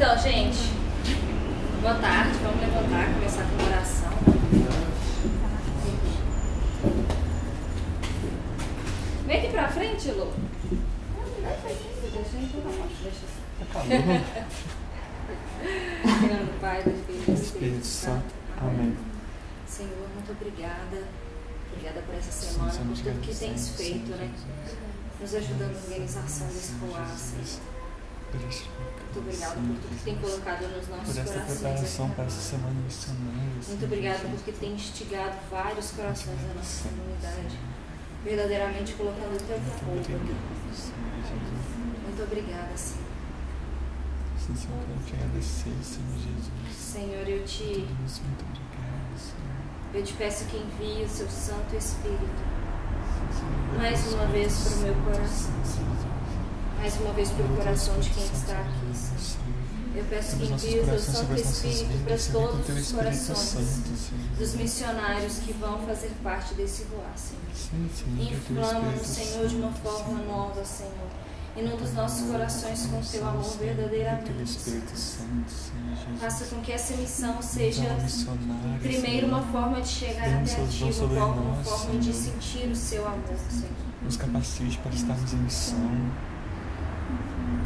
Então, gente, boa tarde, vamos levantar, começar com uma oração. Vem aqui pra frente, Lu. Deixa assim. Em nome do Pai, do Filho e do Espírito Santo. Amém. Senhor, muito obrigada. Obrigada por essa semana, por tudo que tens feito, né? Nos ajudando na organização desse Roá, Senhor. Muito obrigada por tudo que tem colocado nos nossos por esta corações. preparação para essa semana missionária. Muito obrigada porque tem instigado vários corações da nossa comunidade, verdadeiramente colocando o teu fogo aqui. Muito obrigada, Senhor. Sim, Senhor, eu quero te agradecer, Senhor Jesus. Senhor, eu Muito obrigado, Senhor. te peço que envie o seu Santo Espírito mais Senhor, uma vez para o meu coração, Senhor. mais uma vez para o coração de quem está aqui, Senhor. Eu peço que envie o teu Santo Espírito para todos os corações dos missionários que vão fazer parte desse Roá, Senhor. Inflama-nos, Senhor, de uma forma nova, Senhor. Inunda os nossos corações com o teu amor verdadeiramente. Faça com que essa missão seja, primeiro, uma forma de chegar até ti, uma forma de sentir o seu amor, Senhor. Nos capacite para estarmos em missão.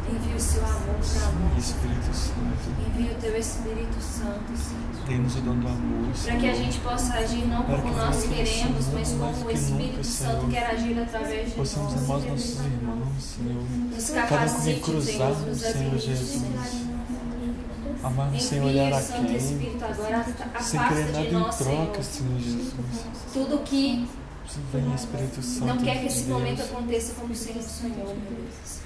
Envia o seu amor para nós. Espírito Santo. Envia o teu Espírito Santo, Senhor. Dê-nos o dom do amor, Para que a gente possa agir não como nós queremos, mas como o Espírito Santo quer agir através de nós. Possamos amar os nossos irmãos, Senhor. Nos Cada um capacite, cruzado, Senhor, nos Senhor ajude, Jesus. Senhor. Amarmos sem Envia olhar o a Santo quem, Espírito agora, sem afasta querer de nada nós, em troca, Senhor, Senhor Jesus. tudo que Venha, Espírito Santo. não quer que de esse Deus. momento aconteça como o Senhor sonhou, meu Deus.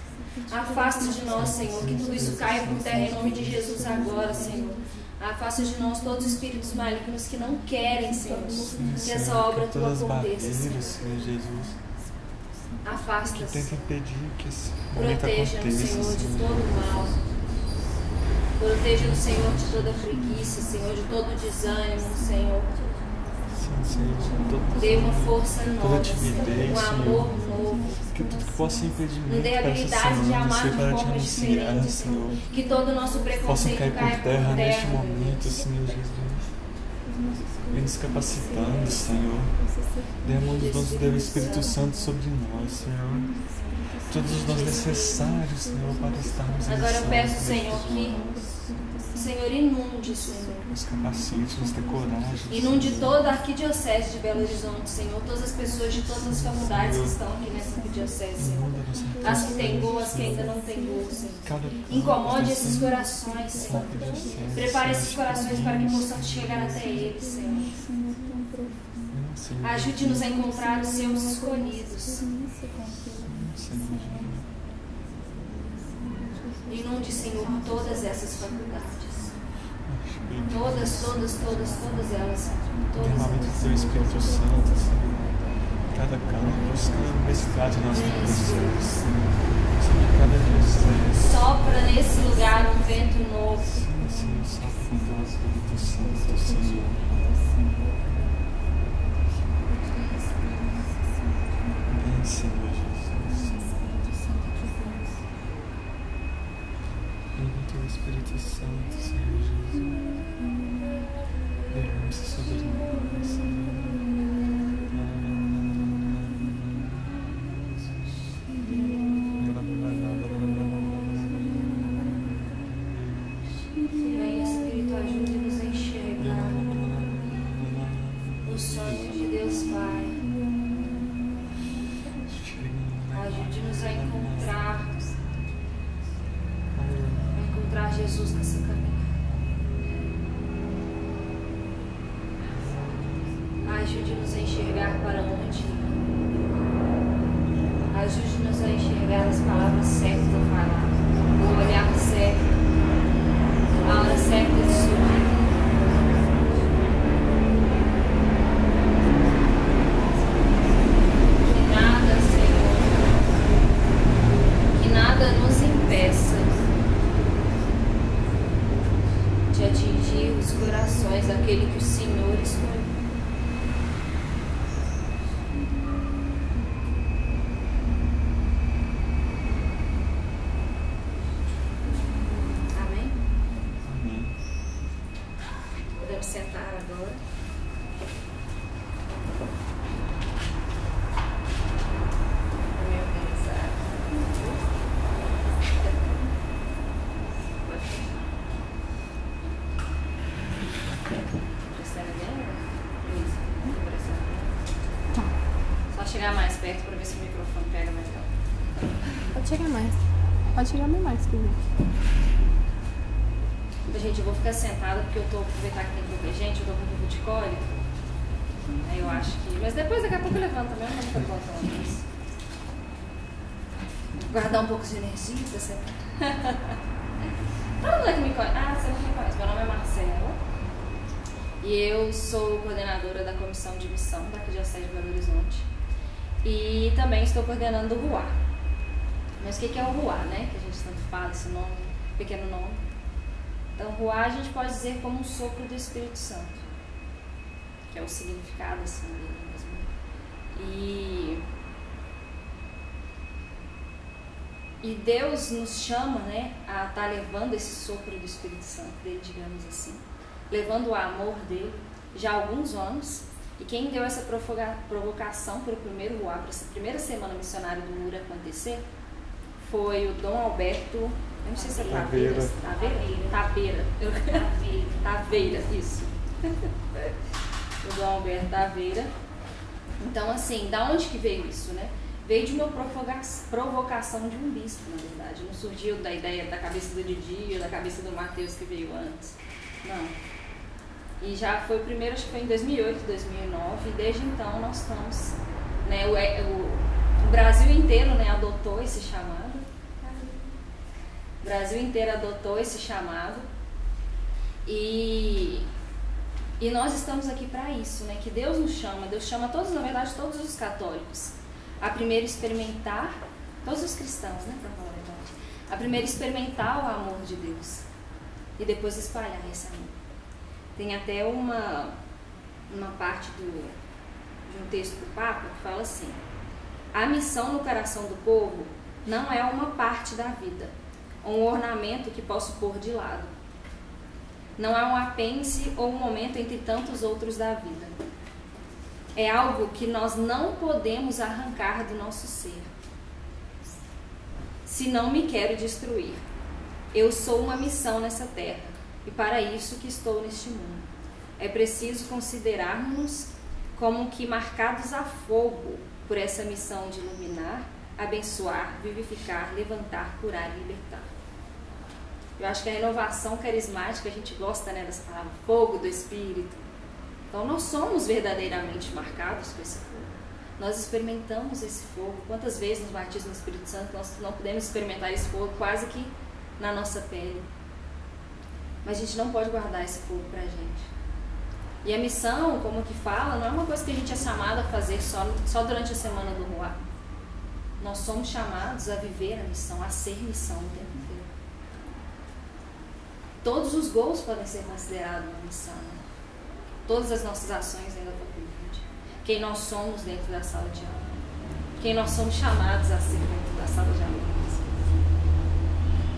Afasta de nós, Senhor, que tudo isso caia por terra em nome de Jesus agora, Senhor. Afasta de nós todos os espíritos malignos que não querem, Senhor, que essa obra tua todas as aconteça, barreiras, Senhor. Senhor Jesus, Afasta, que tenta Senhor. impedir que esse momento Proteja-nos, aconteça, Senhor, de todo mal. Proteja-nos, Senhor, de toda preguiça, Senhor, de todo desânimo, Senhor. Sim, Senhor, Dê uma força toda nova, Senhor, timidez, um amor novo. que tudo que possa impedir Nos dê a para essa habilidade de semana amar ser de para te forma anunciar, diferente, Senhor. Senhor. Que todo o nosso Possam preconceito cair caia por terra neste meu momento, Deus. Senhor Jesus. Vem nos capacitando, Senhor. Demos os dons do Espírito Santo sobre nós, Senhor. Todos os dons necessários, Senhor, para estarmos em Agora eu missão, peço, Senhor Senhor, Jesus. que o Senhor inunde, Senhor. Nos capacite, nos dê coragem. Inunde toda a arquidiocese de Belo Horizonte, Senhor. Todas as pessoas de todas as faculdades que estão aqui nessa arquidiocese, Senhor. As que têm gol, as que ainda não têm gol, Senhor. Incomode esses corações, Senhor. Prepare esses corações para que possamos chegar até eles, Senhor. Ajude-nos a encontrar os seus escolhidos. Inunde, Senhor, todas essas faculdades. Todas elas. Derramamento do Teu Espírito Santo, Senhor. Cada campus, cada universidade na nossa vida, Senhor. Cada diocese. Sopra nesse lugar um vento novo. Sim, sopra com Teu Espírito Santo, Senhor. Vem, Senhor Jesus. Vem com Teu Espírito Santo, Senhor Jesus. Derrame-se sobre nós, Senhor. Vem, Espírito, ajude-nos a enxergar o sonho de Deus Pai. Ajude-nos a encontrar Jesus nessa caminhada. Ajude-nos a enxergar para onde ir. Ajude-nos a enxergar as palavras certas a falar, o olhar certo, a hora certa de sorrir. Que nada, Senhor, que nada nos impeça de atingir os corações daquele que o Senhor escolheu. Amém? agora. Chegar mais perto para ver se o microfone pega mais alto. Pode chegar mais. Pode chegar bem mais, se quiser. Gente, eu vou ficar sentada porque eu tô aproveitando que tem pouca gente, eu tô com um pouco de cólica. Aí eu acho que. Mas depois daqui a pouco eu levanto também, eu não vou botar uma vez. Guardar um pouco de energia pra sentar. Todo mundo que me conhece. Ah, você não me conhece. Meu nome é Marcela. E eu sou coordenadora da comissão de missão da Arquidiocese de Belo Horizonte. E também estou coordenando o RUA. Mas o que é o RUA, né? Que a gente tanto fala, esse nome, pequeno nome. Então, RUA a gente pode dizer como um sopro do Espírito Santo, que é o significado assim dele mesmo. E Deus nos chama, né, a estar levando esse sopro do Espírito Santo dele, digamos assim, levando o amor dele já há alguns anos. E quem deu essa provocação para o primeiro RUA, para essa primeira semana missionária do MUR acontecer, foi o Dom Alberto, eu não sei se é Taveira, isso. O Dom Alberto Taveira. Então, assim, da onde que veio isso, né? Veio de uma provocação de um bispo, na verdade. Não surgiu da ideia da cabeça do Didi ou da cabeça do Mateus que veio antes. Não. E já foi o primeiro, acho que foi em 2008, 2009, e desde então nós estamos, né, o Brasil inteiro, né, adotou esse chamado. O Brasil inteiro adotou esse chamado. E nós estamos aqui para isso, né, que Deus nos chama, Deus chama todos, na verdade, todos os católicos, a primeiro experimentar, todos os cristãos, né, para falar a verdade, a primeiro experimentar o amor de Deus e depois espalhar esse amor. Tem até uma parte de um texto do Papa que fala assim: a missão no coração do povo não é uma parte da vida, um ornamento que posso pôr de lado. Não é um apêndice ou um momento entre tantos outros da vida. É algo que nós não podemos arrancar do nosso ser. Se não me quero destruir, eu sou uma missão nessa terra. E para isso que estou neste mundo. É preciso considerar-nos como que marcados a fogo por essa missão de iluminar, abençoar, vivificar, levantar, curar e libertar. Eu acho que a renovação carismática, a gente gosta, né, dessa palavra, fogo do Espírito. Então nós somos verdadeiramente marcados por esse fogo. Nós experimentamos esse fogo. Quantas vezes nos batismos do Espírito Santo nós não podemos experimentar esse fogo quase que na nossa pele. Mas a gente não pode guardar esse fogo pra gente. E a missão, como que fala, não é uma coisa que a gente é chamado a fazer só durante a semana do RUA. Nós somos chamados a viver a missão, a ser missão o tempo inteiro. Todos os gols podem ser considerados uma missão. Todas as nossas ações dentro da faculdade. Quem nós somos dentro da sala de aula. Quem nós somos chamados a ser dentro da sala de aula.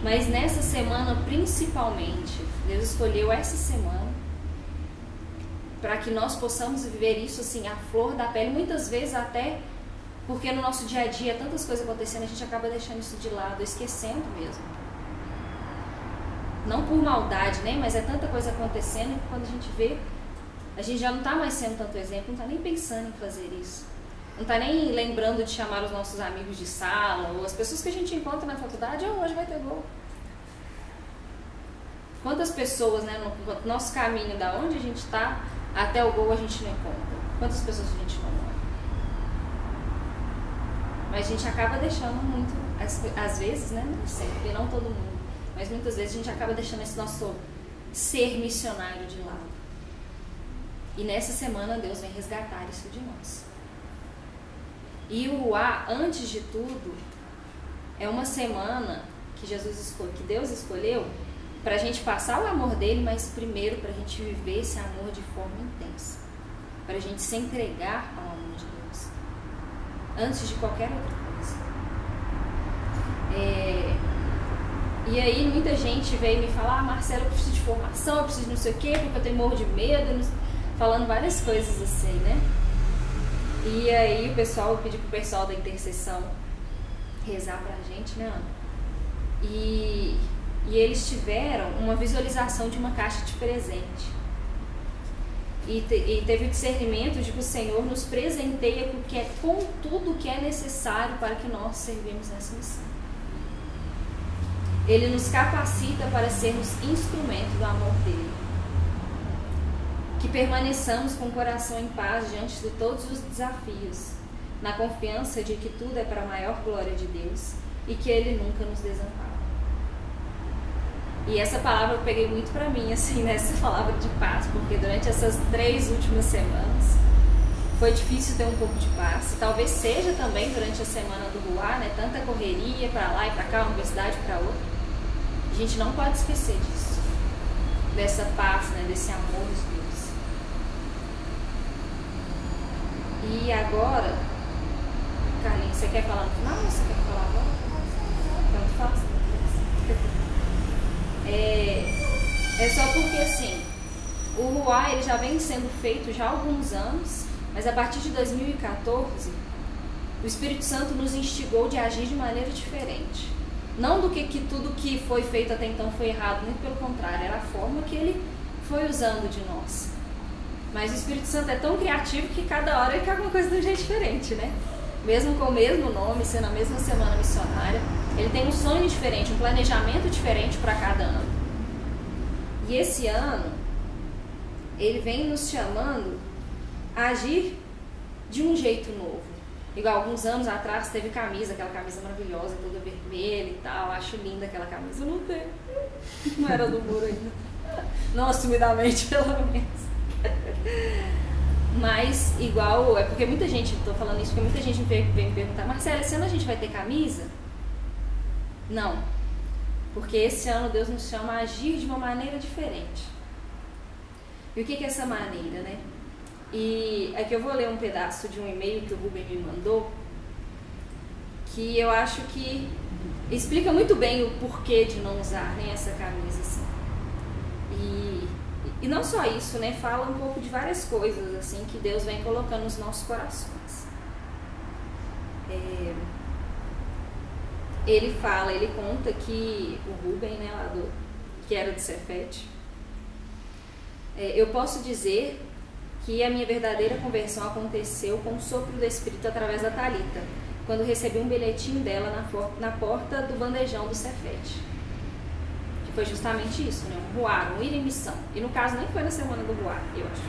Mas nessa semana, principalmente, Deus escolheu essa semana para que nós possamos viver isso assim, a flor da pele, muitas vezes até porque no nosso dia a dia, tantas coisas acontecendo, a gente acaba deixando isso de lado, esquecendo mesmo. Não por maldade, né? Mas é tanta coisa acontecendo que quando a gente vê, a gente já não está mais sendo tanto exemplo, não está nem pensando em fazer isso. Não está nem lembrando de chamar os nossos amigos de sala ou as pessoas que a gente encontra na faculdade. Hoje vai ter gol. Quantas pessoas, né, no nosso caminho, da onde a gente está até o gol, a gente não encontra? Quantas pessoas a gente não olha? Mas a gente acaba deixando muito, às vezes, né, não sempre, não todo mundo, mas muitas vezes a gente acaba deixando esse nosso ser missionário de lado. E nessa semana Deus vem resgatar isso de nós. E o RUA, antes de tudo, é uma semana que que Deus escolheu para a gente passar o amor dele, mas primeiro para a gente viver esse amor de forma intensa, para a gente se entregar ao amor de Deus, antes de qualquer outra coisa. E aí muita gente veio me falar: Marcela, eu preciso de formação, eu preciso de não sei o quê, porque eu tenho morro de medo. falando várias coisas assim, né? E aí eu pedi pro pessoal da intercessão rezar pra gente, né, Ana? E eles tiveram uma visualização de uma caixa de presente. E teve o discernimento de que o Senhor nos presenteia com tudo que é necessário para que nós servimos nessa missão. Ele nos capacita para sermos instrumento do amor dele. Que permaneçamos com o coração em paz diante de todos os desafios, na confiança de que tudo é para a maior glória de Deus e que Ele nunca nos desampara. E essa palavra eu peguei muito para mim, assim, nessa palavra de paz, porque durante essas 3 últimas semanas foi difícil ter um pouco de paz. Talvez seja também durante a semana do Ruá, né? Tanta correria para lá e para cá, uma universidade para outra. A gente não pode esquecer disso, dessa paz, né? Desse amor de Deus. E agora, Carlinhos, você quer falar no final ou você quer falar agora? Tanto faz. É só porque assim, o Ruá ele já vem sendo feito já há alguns anos, mas a partir de 2014 o Espírito Santo nos instigou de agir de maneira diferente. Não do que tudo que foi feito até então foi errado, muito pelo contrário, era a forma que ele foi usando de nós. Mas o Espírito Santo é tão criativo que cada hora ele quer alguma coisa de um jeito diferente, né? Mesmo com o mesmo nome, sendo a mesma semana missionária, ele tem um sonho diferente, um planejamento diferente para cada ano. E esse ano, ele vem nos chamando a agir de um jeito novo. Igual alguns anos atrás teve camisa, aquela camisa maravilhosa, toda vermelha e tal. Acho linda aquela camisa. Eu não tenho. Não era do muro ainda. Não assumidamente, pelo menos. Mas igual, é porque muita gente, tô falando isso porque muita gente vem me perguntar: Marcela, esse ano a gente vai ter camisa? Não, porque esse ano Deus nos chama a agir de uma maneira diferente. E o que é essa maneira, né? E aqui eu vou ler um pedaço de um e-mail que o Rubem me mandou, que eu acho que explica muito bem o porquê de não usar nem essa camisa assim. E não só isso, né? Fala um pouco de várias coisas assim que Deus vem colocando nos nossos corações. Ele conta que o Rubem, né, lá que era do Cefete, eu posso dizer que a minha verdadeira conversão aconteceu com o sopro do Espírito através da Thalita, quando recebi um bilhetinho dela na porta do bandejão do Cefete. Que foi justamente isso, né? Um Ruá, um ir em missão. E no caso nem foi na semana do Ruá, eu acho.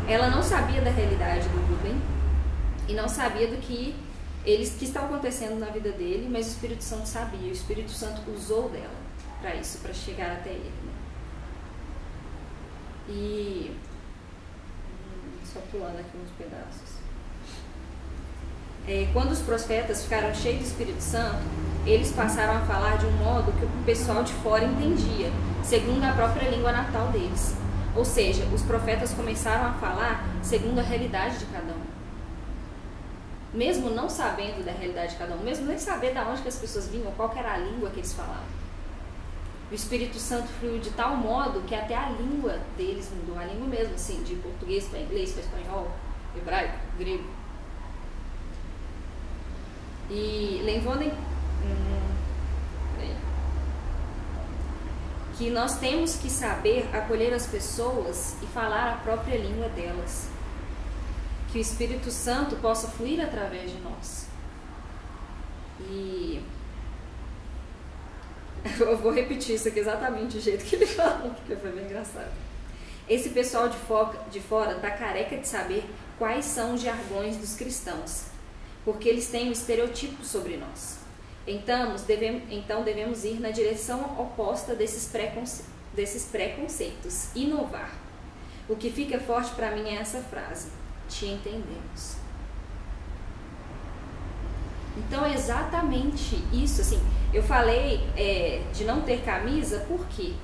Ela não sabia da realidade do Rubem e não sabia do que estava acontecendo na vida dele, mas o Espírito Santo sabia. O Espírito Santo usou dela para isso, para chegar até ele, né? E só pulando aqui uns pedaços. Quando os profetas ficaram cheios do Espírito Santo, eles passaram a falar de um modo que o pessoal de fora entendia, segundo a própria língua natal deles. Ou seja, os profetas começaram a falar segundo a realidade de cada um. Mesmo não sabendo da realidade de cada um, mesmo nem saber de onde que as pessoas vinham, qual que era a língua que eles falavam. O Espírito Santo fluiu de tal modo que até a língua deles mudou, a língua mesmo, assim, de português para inglês, para espanhol, hebraico, grego. E Lenvonen, que nós temos que saber acolher as pessoas e falar a própria língua delas. Que o Espírito Santo possa fluir através de nós. E eu vou repetir isso aqui exatamente do jeito que ele falou, porque foi bem engraçado. Esse pessoal de fora está careca de saber quais são os jargões dos cristãos, porque eles têm um estereotipo sobre nós. Então devemos ir na direção oposta desses preconceitos, inovar. O que fica forte para mim é essa frase: te entendemos. Então é exatamente isso, assim, eu falei de não ter camisa, por quê?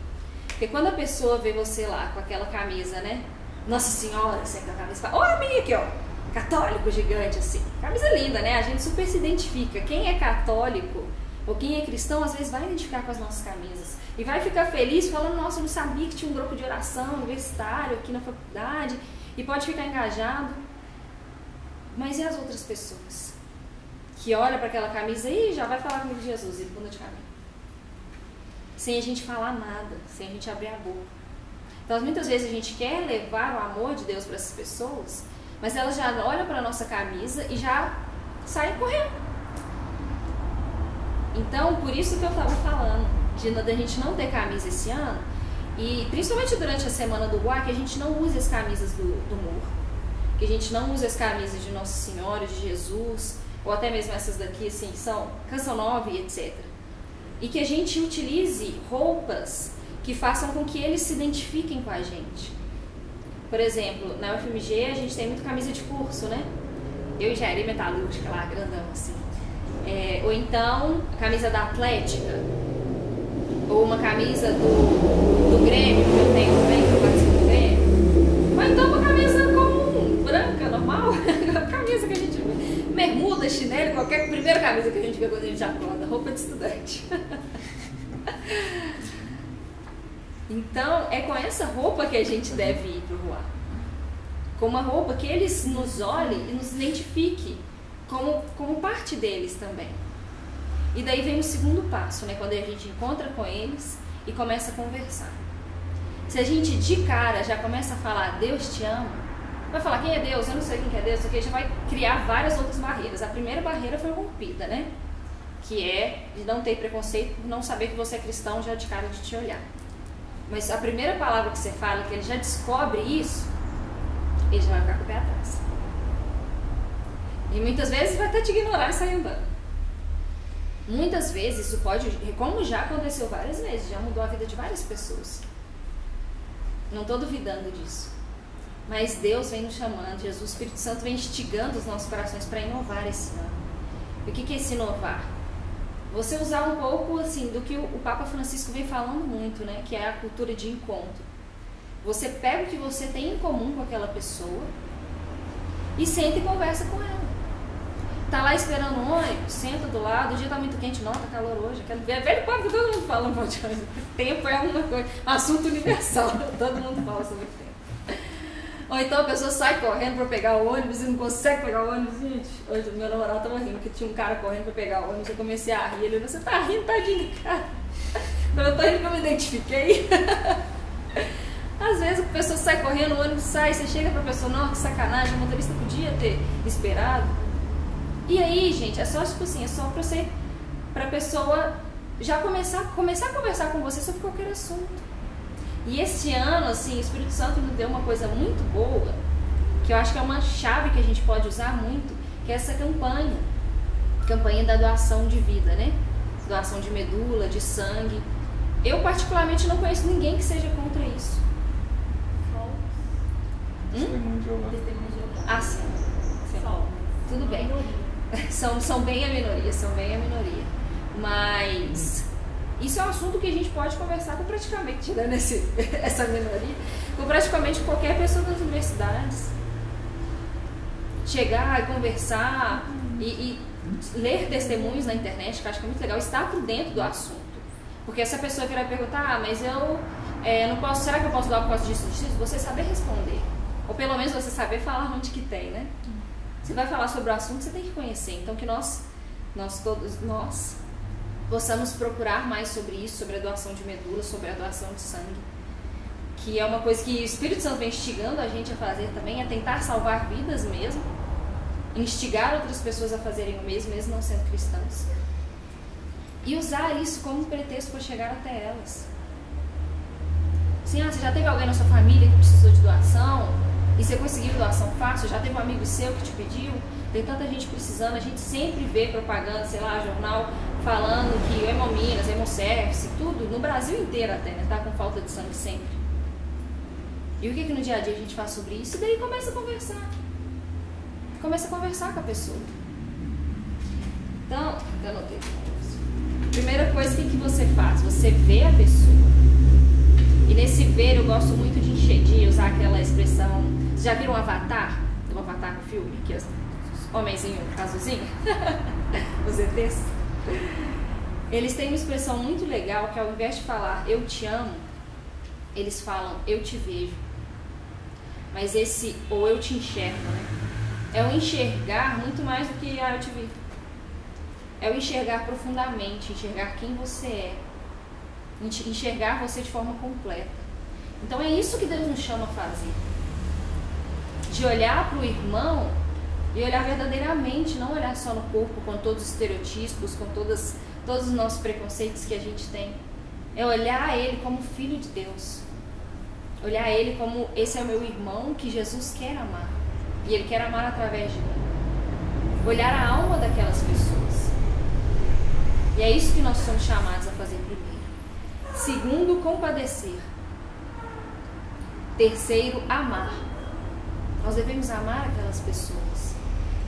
Porque quando a pessoa vê você lá com aquela camisa, né, Nossa Senhora, assim, com a camisa, fala: olha a minha aqui, ó, católico gigante, assim, camisa linda, né, a gente super se identifica. Quem é católico Ou quem é cristão, às vezes, vai identificar com as nossas camisas. E vai ficar feliz falando, nossa, eu não sabia que tinha um grupo de oração universitário aqui na faculdade. E pode ficar engajado. Mas e as outras pessoas? Que olham para aquela camisa e já vai falar comigo de Jesus e bunda de caminho. Sem a gente falar nada, sem a gente abrir a boca. Então, muitas vezes a gente quer levar o amor de Deus para essas pessoas, mas elas já olham para a nossa camisa e já saem correndo. Então, por isso que eu estava falando, da gente não ter camisa esse ano, e principalmente durante a semana do Guá, que a gente não use as camisas do morro, que a gente não use as camisas de Nossa Senhora, de Jesus, ou até mesmo essas daqui, assim, são Canção Nova e etc. E que a gente utilize roupas que façam com que eles se identifiquem com a gente. Por exemplo, na UFMG a gente tem muito camisa de curso, né? Eu engenharia metalúrgica lá, grandão assim. Ou então, a camisa da Atlética, ou uma camisa do Grêmio, que eu tenho também, que eu participo do Grêmio. Ou então uma camisa comum, branca, normal, a camisa que a gente vê. Bermuda, chinelo, qualquer primeira camisa que a gente vê quando a gente acorda, roupa de estudante. Então, é com essa roupa que a gente deve ir pro Ruá. Com uma roupa que eles nos olhem e nos identifiquem como parte deles também. E daí vem o segundo passo, né? Quando a gente encontra com eles e começa a conversar. Se a gente de cara já começa a falar Deus te ama, vai falar quem é Deus, eu não sei quem é Deus, porque já vai criar várias outras barreiras. A primeira barreira foi rompida, né? Que é de não ter preconceito por não saber que você é cristão já de cara de te olhar. Mas a primeira palavra que você fala, que ele já descobre isso, ele já vai ficar com o pé atrás. E muitas vezes vai até te ignorar e sair andando. Muitas vezes isso pode, como já aconteceu várias vezes, já mudou a vida de várias pessoas. Não estou duvidando disso. Mas Deus vem nos chamando, Jesus, o Espírito Santo vem instigando os nossos corações para inovar esse ano. E o que é esse inovar? Você usar um pouco assim do que o Papa Francisco vem falando muito, né? Que é a cultura de encontro. Você pega o que você tem em comum com aquela pessoa e senta e conversa com ela. Tá lá esperando um ônibus, senta do lado, o dia tá muito quente, não, tá calor hoje. Aquele velho papo que todo mundo fala, tempo é uma coisa, assunto universal, todo mundo fala sobre tempo. Ou então a pessoa sai correndo para pegar o ônibus e não consegue pegar o ônibus. Gente, hoje o meu namorado estava rindo, que tinha um cara correndo para pegar o ônibus, eu comecei a rir, ele falou, você tá rindo, tadinho, cara. Eu tô rindo que eu me identifiquei. Às vezes a pessoa sai correndo, o ônibus sai, você chega pra pessoa, não, que sacanagem, o motorista podia ter esperado. E aí, gente, é só tipo assim, é só pra pessoa já começar a conversar com você sobre qualquer assunto. E esse ano, assim, o Espírito Santo nos deu uma coisa muito boa, que eu acho que é uma chave que a gente pode usar muito, que é essa campanha da doação de vida, né? Doação de medula, de sangue. Eu particularmente não conheço ninguém que seja contra isso. Testemunho de Jeová. Ah, sim. Tudo bem. São bem a minoria. Mas isso é um assunto que a gente pode conversar com praticamente, tirando essa minoria, com praticamente qualquer pessoa das universidades. Chegar e conversar e ler testemunhos na internet, que eu acho que é muito legal, estar por dentro do assunto. Porque essa pessoa virar perguntar, mas eu não posso, será que eu posso doar por causa disso? Você saber responder. Ou pelo menos você saber falar onde que tem, né? Você vai falar sobre o assunto, você tem que conhecer. Então que todos nós possamos procurar mais sobre isso, sobre a doação de medula, sobre a doação de sangue, que é uma coisa que o Espírito Santo vem instigando a gente a fazer também, é tentar salvar vidas mesmo, instigar outras pessoas a fazerem o mesmo não sendo cristãos, e usar isso como pretexto para chegar até elas. Assim, você já teve alguém na sua família que precisou de doação e você conseguiu doação fácil? Já teve um amigo seu que te pediu? Tem tanta gente precisando, a gente sempre vê propaganda, sei lá, jornal falando que o Hemominas, Hemoservice, tudo, no Brasil inteiro até, né? Tá com falta de sangue sempre. E o que no dia a dia a gente faz sobre isso? E daí começa a conversar. Começa a conversar com a pessoa. Então, eu anotei. Primeira coisa, o que você faz? Você vê a pessoa. E nesse ver eu gosto muito de usar aquela expressão. Vocês já viram um Avatar? Tem um Avatar no filme? Que os homenzinhos azulzinho? Os ETs? Eles têm uma expressão muito legal que ao invés de falar eu te amo, eles falam eu te vejo. Mas esse, ou eu te enxergo, né? É o enxergar muito mais do que eu te vi. É o enxergar profundamente, enxergar quem você é. Enxergar você de forma completa. Então é isso que Deus nos chama a fazer. De olhar para o irmão e olhar verdadeiramente, não olhar só no corpo com todos os estereotipos, com todos os nossos preconceitos que a gente tem. É olhar ele como filho de Deus. Olhar ele como esse é o meu irmão que Jesus quer amar. E ele quer amar através de mim. Olhar a alma daquelas pessoas. E é isso que nós somos chamados a fazer primeiro. Segundo, compadecer. Terceiro, amar. Nós devemos amar aquelas pessoas.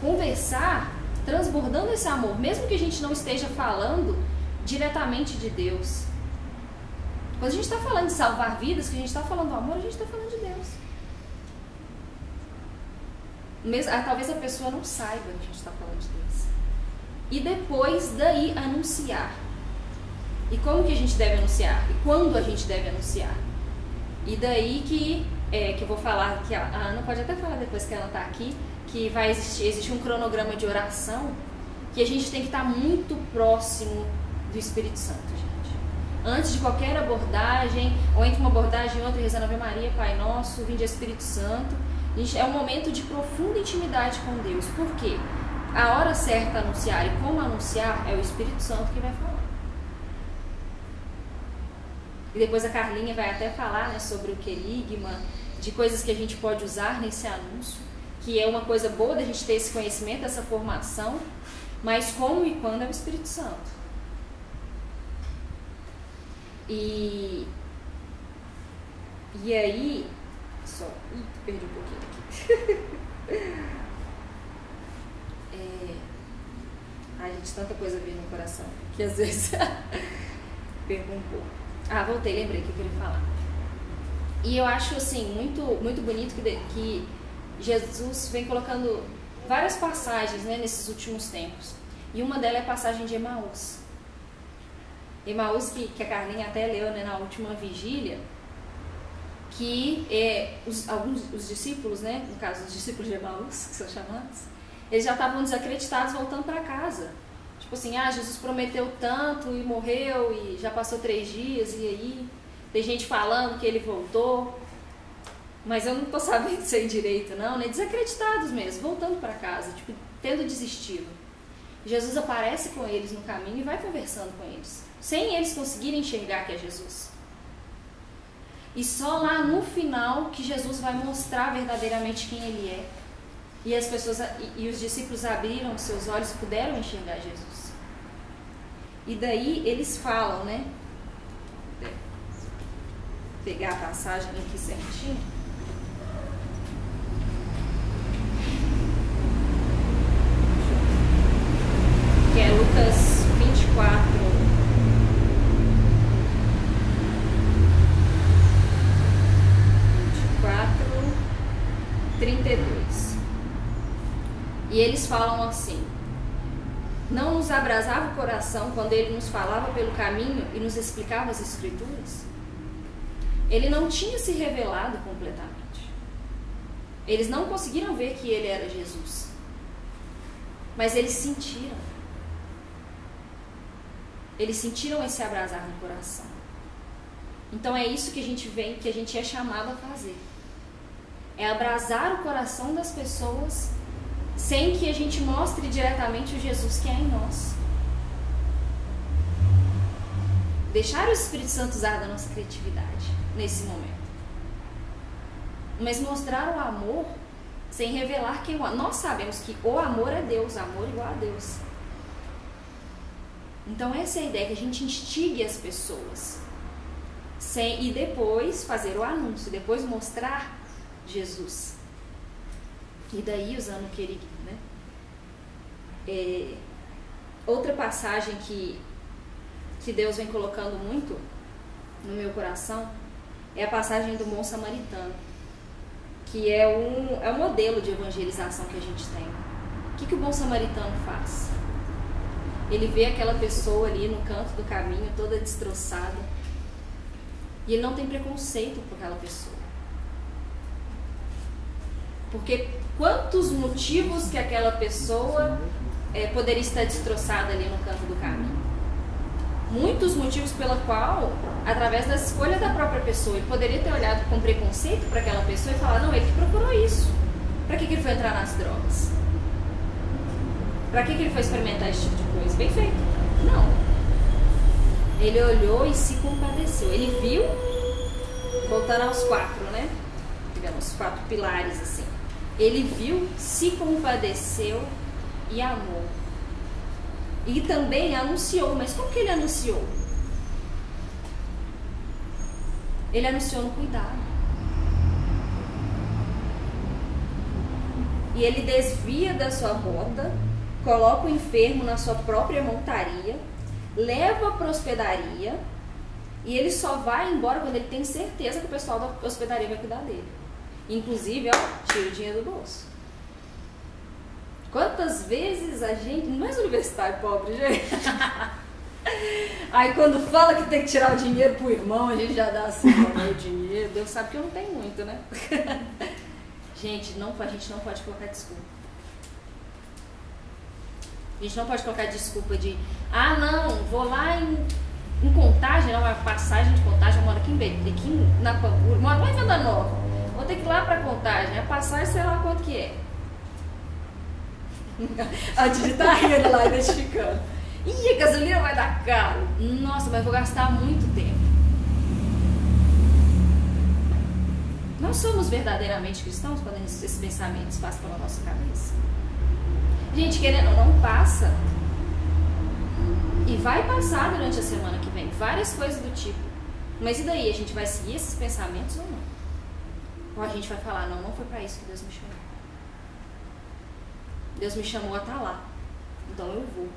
Conversar, transbordando esse amor, mesmo que a gente não esteja falando diretamente de Deus. Quando a gente está falando de salvar vidas, que a gente está falando do amor, a gente está falando de Deus. Talvez a pessoa não saiba que a gente está falando de Deus. E depois daí anunciar. E como que a gente deve anunciar? E quando a gente deve anunciar? E daí que eu vou falar, que a Ana pode até falar depois que ela está aqui, que vai existe um cronograma de oração, que a gente tem que estar muito próximo do Espírito Santo, gente. Antes de qualquer abordagem, ou entre uma abordagem e outra, rezando Ave Maria, Pai Nosso, vinde Espírito Santo, é um momento de profunda intimidade com Deus. Por quê? A hora certa a anunciar e como anunciar é o Espírito Santo que vai falar. E depois a Carlinha vai até falar, né, sobre o querigma, de coisas que a gente pode usar nesse anúncio, que é uma coisa boa da gente ter esse conhecimento, essa formação, mas como e quando é o Espírito Santo. E aí, perdi um pouquinho aqui. Ai, gente, tanta coisa vindo no coração que às vezes perco um pouco. Voltei, lembrei que eu queria falar. E eu acho assim muito, muito bonito que Jesus vem colocando várias passagens, né, nesses últimos tempos. E uma delas é a passagem de Emaús. Emaús, que a Carlinha até leu, né, na última vigília, que os discípulos, né, no caso os discípulos de Emaús, que são chamados, eles já estavam desacreditados voltando para casa. Tipo assim, Jesus prometeu tanto e morreu e já passou 3 dias e aí tem gente falando que ele voltou, mas eu não tô sabendo isso aí direito não, né? Desacreditados mesmo, voltando para casa, tipo, tendo desistido. Jesus aparece com eles no caminho e vai conversando com eles, sem eles conseguirem enxergar que é Jesus. E só lá no final que Jesus vai mostrar verdadeiramente quem ele é. E as pessoas e os discípulos abriram os seus olhos e puderam enxergar Jesus. E daí eles falam, né? Vou pegar a passagem aqui certinho. Que é Lucas 24. 32. E eles falam assim: não nos abrasava o coração quando ele nos falava pelo caminho e nos explicava as Escrituras? Ele não tinha se revelado completamente. Eles não conseguiram ver que ele era Jesus, mas eles sentiram. Eles sentiram esse abrasar no coração. Então é isso que a gente é chamado a fazer. É abrasar o coração das pessoas sem que a gente mostre diretamente o Jesus que é em nós. Deixar o Espírito Santo usar da nossa criatividade nesse momento. Mas mostrar o amor sem revelar quem o amor. Nós sabemos que o amor é Deus, amor igual a Deus. Então essa é a ideia, que a gente instigue as pessoas. E depois fazer o anúncio, depois mostrar Jesus. E daí usando o querigma, né? Outra passagem que Deus vem colocando muito no meu coração é a passagem do bom samaritano, que é um modelo de evangelização que a gente tem. O que o bom samaritano faz? Ele vê aquela pessoa ali no canto do caminho, toda destroçada. E ele não tem preconceito por aquela pessoa. Porque quantos motivos que aquela pessoa poderia estar destroçada ali no canto do caminho? Muitos motivos pela qual, através da escolha da própria pessoa, ele poderia ter olhado com preconceito para aquela pessoa e falar, não, ele que procurou isso. Para que ele foi entrar nas drogas? Para que ele foi experimentar esse tipo de coisa? Bem feito. Não. Ele olhou e se compadeceu. Ele viu, voltando aos 4, né? Digamos, 4 pilares assim. Ele viu, se compadeceu e amou. E também anunciou. Mas como que ele anunciou? Ele anunciou no cuidado. E ele desvia da sua rota, coloca o enfermo na sua própria montaria, leva para a hospedaria, e ele só vai embora quando ele tem certeza que o pessoal da hospedaria vai cuidar dele. Inclusive, ó, tira o dinheiro do bolso. Quantas vezes a gente, não é universitário pobre, gente? Aí quando fala que tem que tirar o dinheiro pro irmão, a gente já dá assim, meu dinheiro, Deus sabe que eu não tenho muito, né? Gente, a gente não pode colocar desculpa. A gente não pode colocar desculpa de, não, vou lá em Contagem, não, uma passagem de Contagem, eu moro aqui na Pampulha, moro lá em Venda Nova, vou ter que ir lá pra Contagem, a passagem sei lá quanto que é. A Didi tá rindo lá, identificando. Ih, a gasolina vai dar caro. Nossa, mas eu vou gastar muito tempo. Nós somos verdadeiramente cristãos quando esses pensamentos passam pela nossa cabeça? Gente, querendo ou não, passa. E vai passar durante a semana que vem. Várias coisas do tipo. Mas e daí? A gente vai seguir esses pensamentos ou não? Ou a gente vai falar, não foi pra isso que Deus me chamou. Deus me chamou a estar lá. Então eu vou.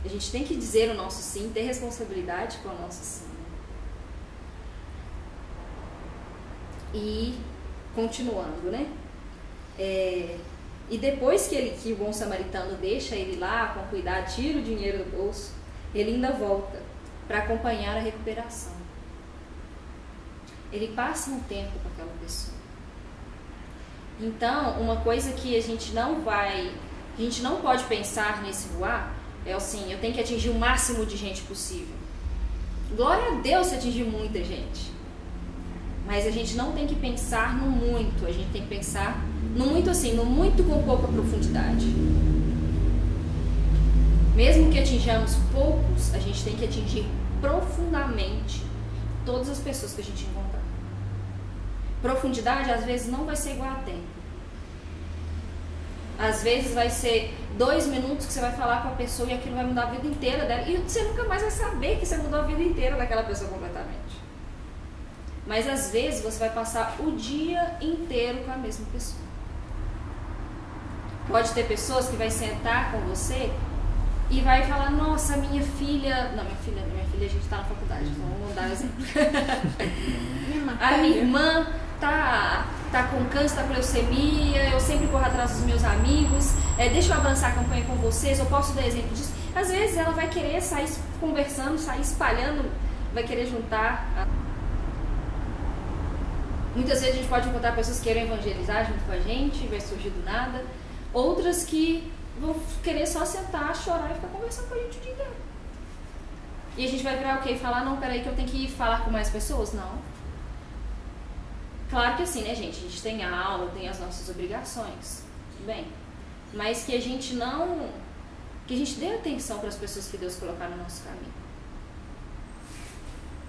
A gente tem que dizer o nosso sim, ter responsabilidade com o nosso sim. E continuando, né? E depois que o bom samaritano deixa ele lá com cuidado, tira o dinheiro do bolso, ele ainda volta para acompanhar a recuperação. Ele passa um tempo com aquela pessoa. Então, uma coisa que a gente não pode pensar nesse voar é assim, eu tenho que atingir o máximo de gente possível. Glória a Deus se atingir muita gente. Mas a gente não tem que pensar no muito, a gente tem que pensar no muito assim, no muito com pouca profundidade. Mesmo que atinjamos poucos, a gente tem que atingir profundamente todas as pessoas que a gente encontrar. Profundidade às vezes não vai ser igual a tempo. Às vezes vai ser 2 minutos que você vai falar com a pessoa e aquilo vai mudar a vida inteira dela. E você nunca mais vai saber que você mudou a vida inteira daquela pessoa completamente. Mas às vezes você vai passar o dia inteiro com a mesma pessoa. Pode ter pessoas que vai sentar com você e vai falar, nossa, minha filha... Não, minha filha a gente tá na faculdade, então vamos dar um exemplo. A minha irmã tá com câncer, tá com leucemia, eu sempre corro atrás dos meus amigos, deixa eu avançar a campanha com vocês, eu posso dar exemplo disso. Às vezes ela vai querer sair conversando, sair espalhando, vai querer juntar. Muitas vezes a gente pode encontrar pessoas que querem evangelizar junto com a gente, vai surgir do nada. Outras que vão querer só sentar, chorar e ficar conversando com a gente o dia inteiro. E a gente vai virar o quê? E falar, não, peraí que eu tenho que ir falar com mais pessoas? Não. Claro que assim, né, gente? A gente tem aula, tem as nossas obrigações. Tudo bem. Mas que a gente não... Que a gente dê atenção para as pessoas que Deus colocar no nosso caminho.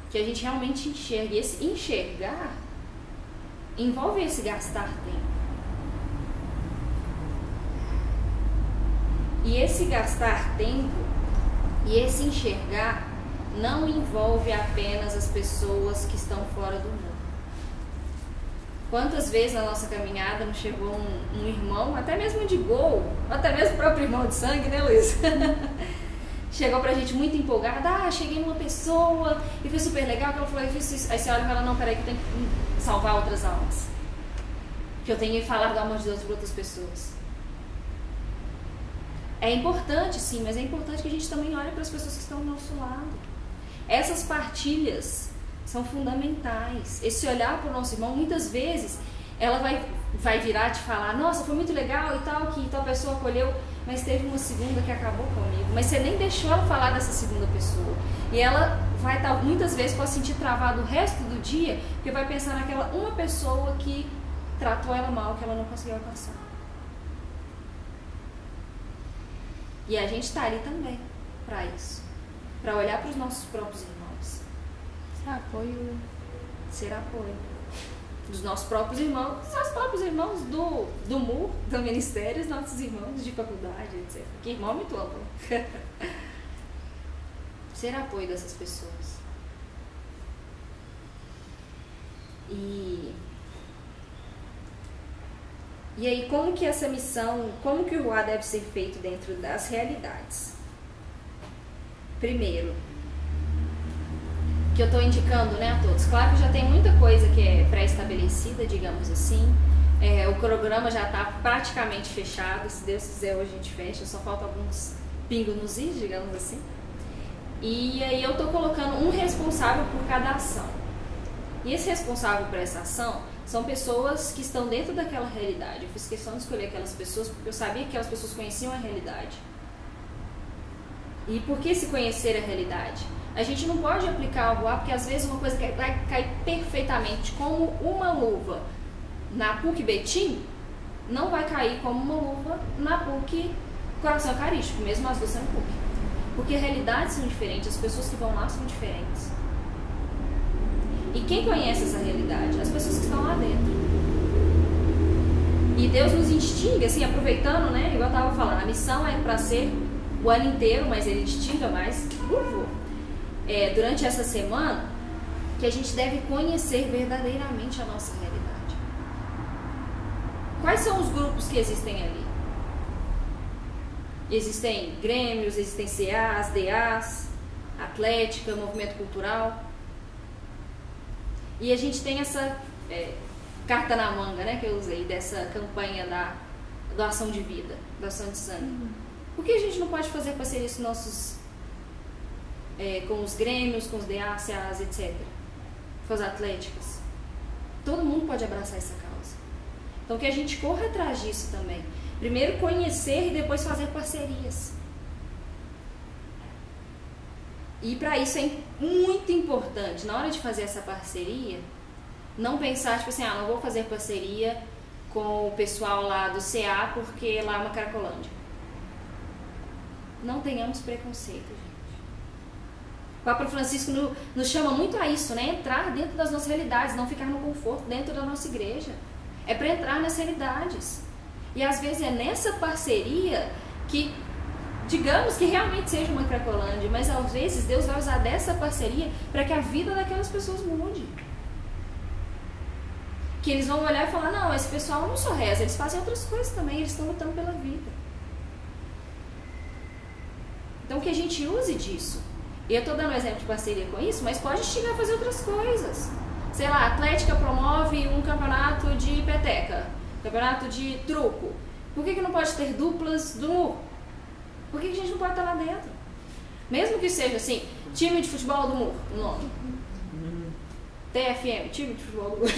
Que a gente realmente enxergue. E esse enxergar envolve esse gastar tempo. E esse gastar tempo e esse enxergar não envolve apenas as pessoas que estão fora do mundo. Quantas vezes na nossa caminhada nos chegou um irmão, até mesmo de gol, até mesmo o próprio irmão de sangue, né, Luiz? Chegou pra gente muito empolgada, cheguei numa pessoa e foi super legal, que ela falou, eu fiz isso. Aí você olha e fala, não, peraí que eu tenho que salvar outras almas. Que eu tenho que falar do amor de Deus para outras pessoas. É importante, sim, mas é importante que a gente também olhe para as pessoas que estão ao nosso lado. Essas partilhas são fundamentais. Esse olhar para o nosso irmão, muitas vezes, ela vai virar te falar, nossa, foi muito legal e tal, que tal pessoa acolheu, mas teve uma segunda que acabou comigo. Mas você nem deixou ela falar dessa segunda pessoa. E ela vai estar, muitas vezes, pode sentir travado o resto do dia, porque vai pensar naquela uma pessoa que tratou ela mal, que ela não conseguiu alcançar. E a gente está ali também para isso, para olhar para os nossos próprios irmãos. Ser apoio. Ser apoio dos nossos próprios irmãos, dos nossos próprios irmãos do MUR, do Ministério, os nossos irmãos de faculdade, etc. Que irmão é muito amplo. Ser apoio dessas pessoas. E aí, como que essa missão, como que o Ruá deve ser feito dentro das realidades? Primeiro, que eu estou indicando, né, a todos. Claro que já tem muita coisa que é pré-estabelecida, digamos assim. O cronograma já está praticamente fechado. Se Deus quiser, hoje a gente fecha. Só falta alguns pingos nos is, digamos assim. E aí eu estou colocando um responsável por cada ação. E esse responsável por essa ação são pessoas que estão dentro daquela realidade. Eu fiz questão de escolher aquelas pessoas porque eu sabia que aquelas pessoas conheciam a realidade. E por que se conhecer a realidade? A gente não pode aplicar o Ruá porque às vezes uma coisa que vai cair perfeitamente como uma luva na PUC Betim não vai cair como uma luva na PUC Coração Eucarístico, mesmo as duas sendo PUC. Porque realidades são diferentes, as pessoas que vão lá são diferentes. E quem conhece essa realidade? As pessoas que estão lá dentro. E Deus nos instiga, assim, aproveitando, né? Igual eu estava falando, a missão é para ser o ano inteiro, mas Ele instiga mais, durante essa semana, que a gente deve conhecer verdadeiramente a nossa realidade. Quais são os grupos que existem ali? Existem grêmios, existem CAs, DAs, atlética, movimento cultural. E a gente tem essa carta na manga, né, que eu usei, dessa campanha da doação de vida, doação de sangue. Por que a gente não pode fazer parceria com nossos, com os grêmios, com os DAs, CAs, etc., com as atléticas? Todo mundo pode abraçar essa causa. Então que a gente corra atrás disso também. Primeiro conhecer e depois fazer parcerias. E para isso é muito importante, na hora de fazer essa parceria, não pensar, tipo assim, não vou fazer parceria com o pessoal lá do CA porque lá é uma Cracolândia. Não tenhamos preconceito, gente. O Papa Francisco nos chama muito a isso, né? Entrar dentro das nossas realidades, não ficar no conforto dentro da nossa igreja. É para entrar nas realidades. E às vezes é nessa parceria que, digamos que realmente seja uma Cracolândia, mas às vezes Deus vai usar dessa parceria para que a vida daquelas pessoas mude. Que eles vão olhar e falar, não, esse pessoal não só reza, eles fazem outras coisas também, eles estão lutando pela vida. Então que a gente use disso. E eu estou dando um exemplo de parceria com isso, mas pode instigar a fazer outras coisas. Sei lá, a Atlética promove um campeonato de peteca, campeonato de truco. Por que não pode ter duplas do MUR? Por que a gente não pode estar lá dentro? Mesmo que seja assim, time de futebol do MUR, o nome. TFM, time de futebol do MUR.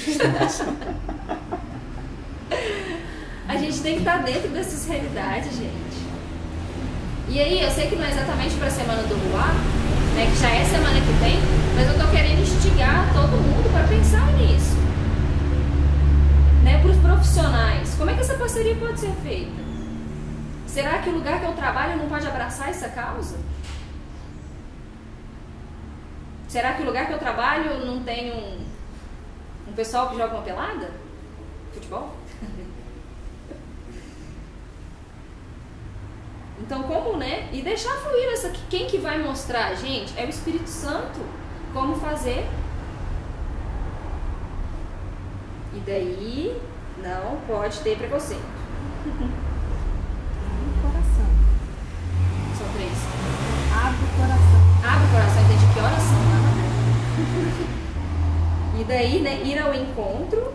A gente tem que estar dentro dessas realidades, gente. E aí, eu sei que não é exatamente para a Semana do Ruá, né, que já é semana que vem, mas eu estou querendo instigar todo mundo para pensar nisso. Né, para os profissionais, como é que essa parceria pode ser feita? Será que o lugar que eu trabalho não pode abraçar essa causa? Será que o lugar que eu trabalho não tem um pessoal que joga uma pelada? Futebol? Então, como, né? E deixar fluir essa. Quem que vai mostrar a gente é o Espírito Santo como fazer. E daí não pode ter preconceito. Abre o coração. São 3. Abre o coração. Abre o coração, entendi que oração, né? E daí, né, ir ao encontro.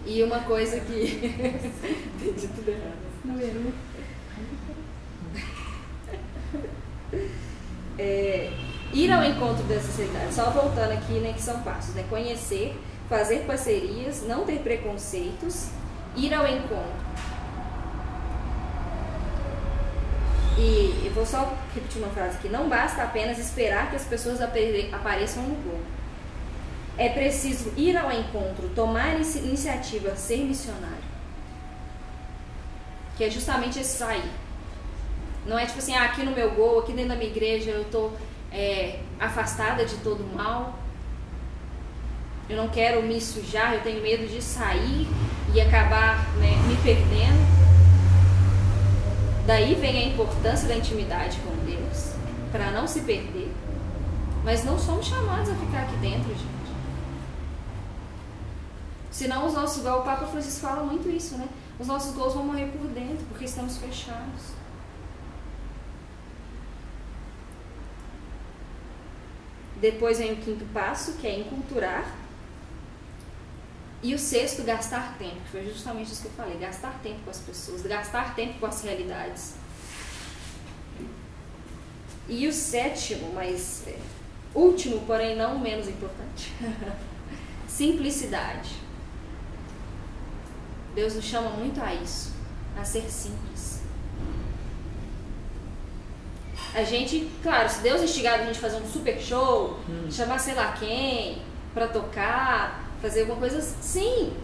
E uma coisa que. Entendi tudo errado. Não erro. ir ao encontro dessas realidades. Só voltando aqui, né, que são passos, né? Conhecer, fazer parcerias, não ter preconceitos, ir ao encontro. E eu vou só repetir uma frase aqui. Não basta apenas esperar que as pessoas apareçam no gol. É preciso ir ao encontro, tomar iniciativa, ser missionário. Que é justamente esse sair. Não é tipo assim, aqui no meu gol, aqui dentro da minha igreja eu estou afastada de todo mal. Eu não quero me sujar, eu tenho medo de sair e acabar, né, me perdendo. Daí vem a importância da intimidade com Deus, para não se perder. Mas não somos chamados a ficar aqui dentro, gente. Senão os nossos gols, o Papa Francisco fala muito isso, né? Os nossos gols vão morrer por dentro, porque estamos fechados. Depois vem o 5º passo, que é enculturar. E o 6º, gastar tempo, que foi justamente isso que eu falei, gastar tempo com as pessoas, gastar tempo com as realidades. E o 7º, mas último, porém não menos importante, simplicidade. Deus nos chama muito a isso, a ser simples. A gente, claro, se Deus instigar a gente a fazer um super show, chamar sei lá quem para tocar, fazer alguma coisa, sim,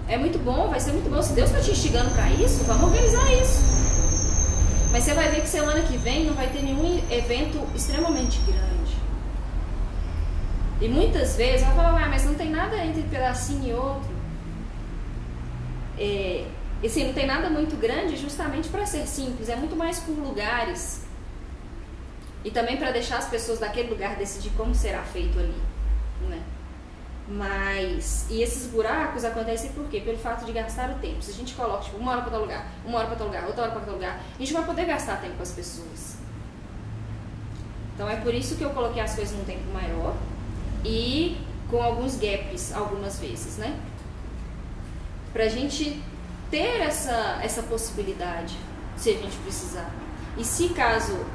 é muito bom, vai ser muito bom. Se Deus está te instigando para isso, vamos organizar isso. Mas você vai ver que semana que vem não vai ter nenhum evento extremamente grande. E muitas vezes vai falar, mas não tem nada entre pedacinho e outro. E assim, não tem nada muito grande justamente para ser simples, é muito mais por lugares. E também para deixar as pessoas daquele lugar decidir como será feito ali, né? Mas, e esses buracos acontecem por quê? Pelo fato de gastar o tempo. Se a gente coloca, tipo, 1 hora para tal lugar, 1 hora para tal lugar, outra hora para tal lugar, a gente vai poder gastar tempo com as pessoas. Então é por isso que eu coloquei as coisas num tempo maior e com alguns gaps, algumas vezes, né? Pra gente ter essa possibilidade, se a gente precisar. E se caso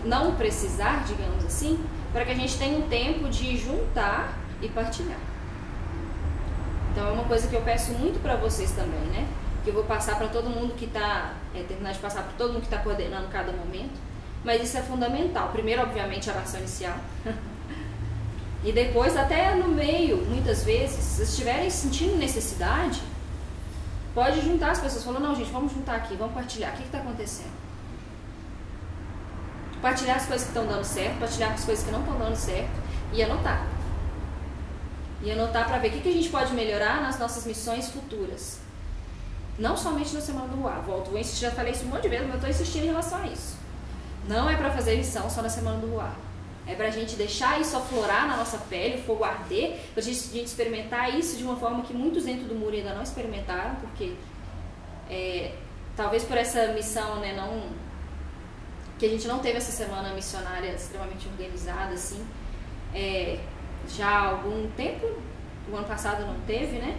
não precisar, digamos assim, para que a gente tenha um tempo de juntar e partilhar. Então é uma coisa que eu peço muito para vocês também, né? Que eu vou passar para todo mundo que está, terminar de passar para todo mundo que está coordenando cada momento. Mas isso é fundamental. Primeiro, obviamente, a oração inicial. E depois, até no meio, muitas vezes, se vocês estiverem sentindo necessidade, pode juntar as pessoas. Falando, não, gente, vamos juntar aqui, vamos partilhar. O que está acontecendo? Partilhar as coisas que estão dando certo, partilhar as coisas que não estão dando certo e anotar. E anotar para ver o que a gente pode melhorar nas nossas missões futuras. Não somente na Semana do Ruá. Volto, já falei isso um monte de vezes, mas eu estou insistindo em relação a isso. Não é para fazer missão só na Semana do Ruá. É para a gente deixar isso aflorar na nossa pele, o fogo arder, para a gente experimentar isso de uma forma que muitos dentro do muro ainda não experimentaram, porque talvez por essa missão, né, que a gente não teve essa semana missionária extremamente organizada, assim, já há algum tempo, o ano passado não teve, né?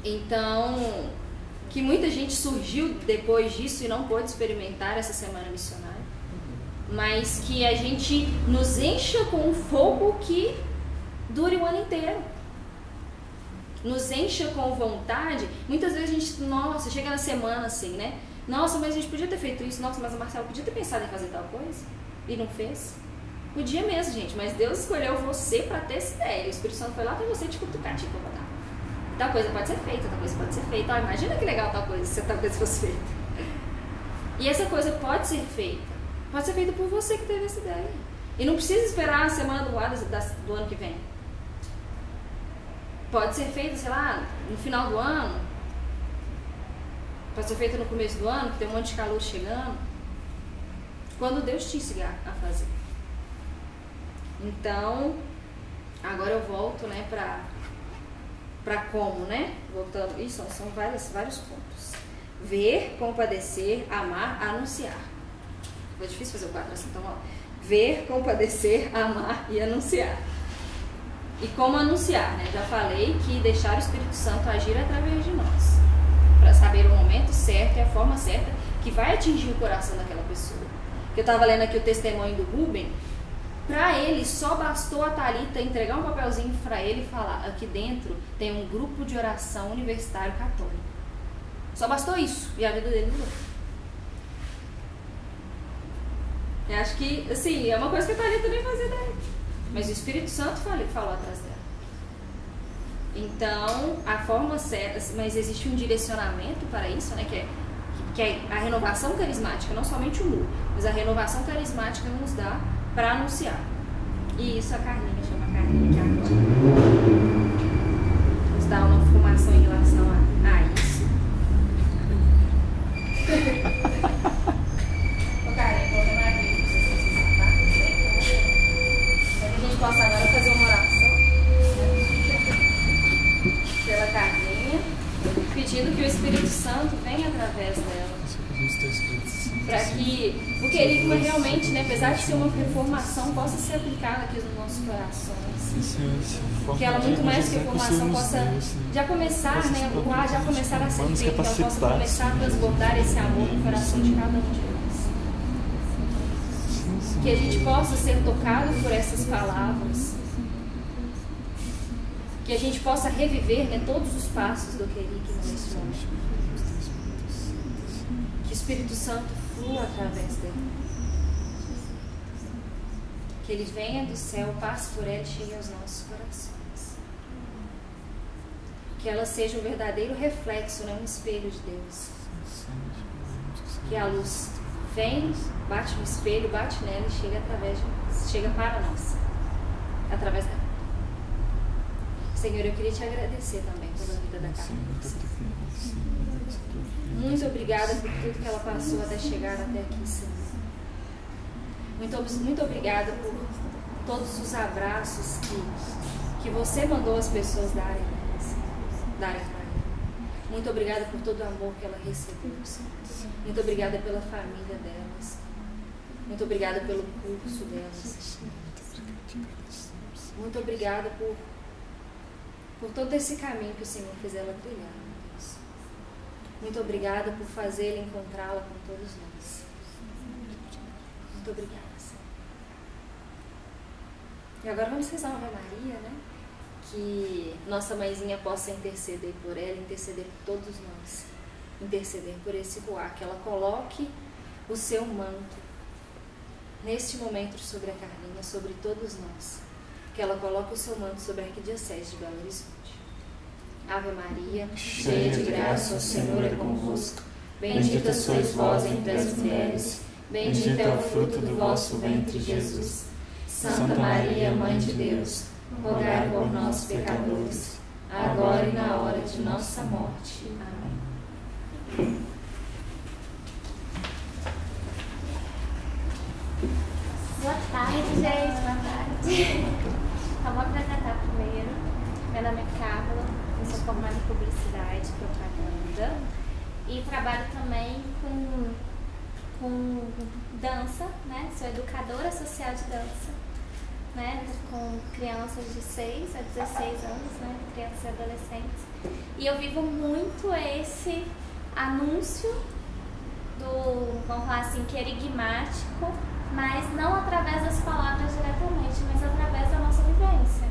Então, que muita gente surgiu depois disso e não pôde experimentar essa semana missionária, mas que a gente nos encha com um fogo que dure o ano inteiro, nos encha com vontade. Muitas vezes a gente, nossa, chega na semana assim, né? Nossa, mas a gente podia ter feito isso, nossa, mas o Marcelo podia ter pensado em fazer tal coisa e não fez. Podia mesmo, gente, mas Deus escolheu você para ter essa ideia. O Espírito Santo foi lá para você te cutucar, te incomodar. Tal coisa pode ser feita, tal coisa pode ser feita. Imagina que legal tal coisa, se tal coisa fosse feita. E essa coisa pode ser feita. Pode ser feita por você que teve essa ideia. E não precisa esperar a semana do ano que vem. Pode ser feita, sei lá, no final do ano. Pode ser feita no começo do ano, que tem um monte de calor chegando. Quando Deus te instigar a fazer. Então, agora eu volto, né, pra como, né? Voltando. Isso, são vários pontos. Ver, compadecer, amar, anunciar. Foi difícil fazer o 4 assim, então, ó. Ver, compadecer, amar e anunciar. E como anunciar, né? Já falei que deixar o Espírito Santo agir através de nós. Para saber o momento certo e a forma certa que vai atingir o coração daquela pessoa. que eu estava lendo aqui o testemunho do Rubem, para ele só bastou a Thalita entregar um papelzinho para ele e falar: aqui dentro tem um grupo de oração universitário católico. Só bastou isso e a vida dele mudou. Eu acho que, assim, é uma coisa que a Thalita nem fazia ideia, mas o Espírito Santo falou atrás dela. Então, a forma certa, mas existe um direcionamento para isso, né, que é a renovação carismática, não somente o nu, mas a renovação carismática nos dá para anunciar. E isso a Carlinha chama a Carlinha, que agora nos dá uma informação em relação a isso. Ô Carlinha, vou tomar aqui pra você, tá? Para que a gente possa agora fazer uma oração pela Carlinha, pedindo que o Espírito Santo venha através dela. Para que o querigma realmente, né, apesar de ser uma reformação, possa ser aplicada aqui nos nossos corações. Que ela, muito mais que reformação, possa já começar, né, já começar a ser feita, que ela possa começar a transbordar esse amor no coração de cada um de nós. Que a gente possa ser tocado por essas palavras. Que a gente possa reviver, né, todos os passos do querigma neste momento. Que o Espírito Santo flua através dela. Que ele venha do céu, passe por ela e chegue aos nossos corações. Que ela seja um verdadeiro reflexo, né, um espelho de Deus. Que a luz vem, bate no espelho, bate nela e chega através de nós, chega para nós, através dela. Senhor, eu queria te agradecer também pela vida da Carlinha. Muito obrigada por tudo que ela passou até chegar até aqui, Senhor. Muito obrigada por todos os abraços que você mandou as pessoas darem para ela. Muito obrigada por todo o amor que ela recebeu, Senhor. Muito obrigada pela família delas. Muito obrigada pelo curso delas. Muito obrigada por todo esse caminho que o Senhor fez ela trilhar. Muito obrigada por fazê-la encontrá-la com todos nós. Muito obrigada, Senhor. E agora vamos rezar uma Ave Maria, né? Que nossa mãezinha possa interceder por ela, interceder por todos nós. Interceder por esse ruar, que ela coloque o seu manto neste momento sobre a Carlinha, sobre todos nós. Que ela coloque o seu manto sobre a Arquidiocese de Belo Horizonte. Ave Maria, cheia de graça, o Senhor é convosco. Bendita sois vós entre as mulheres, bendito é o fruto do vosso ventre, Jesus. Santa Maria, Mãe de Deus, rogai por nós, pecadores, agora e na hora de nossa morte. Amém. Boa tarde, gente. Boa tarde. Então, vou apresentar primeiro. Meu nome é Carla, eu sou formada em publicidade e propaganda e trabalho também com dança, né? Sou educadora social de dança, né? Com crianças de 6 a 16 anos, né? Crianças e adolescentes. E eu vivo muito esse anúncio do, vamos falar assim, querigmático, mas não através das palavras diretamente, mas através da nossa vivência,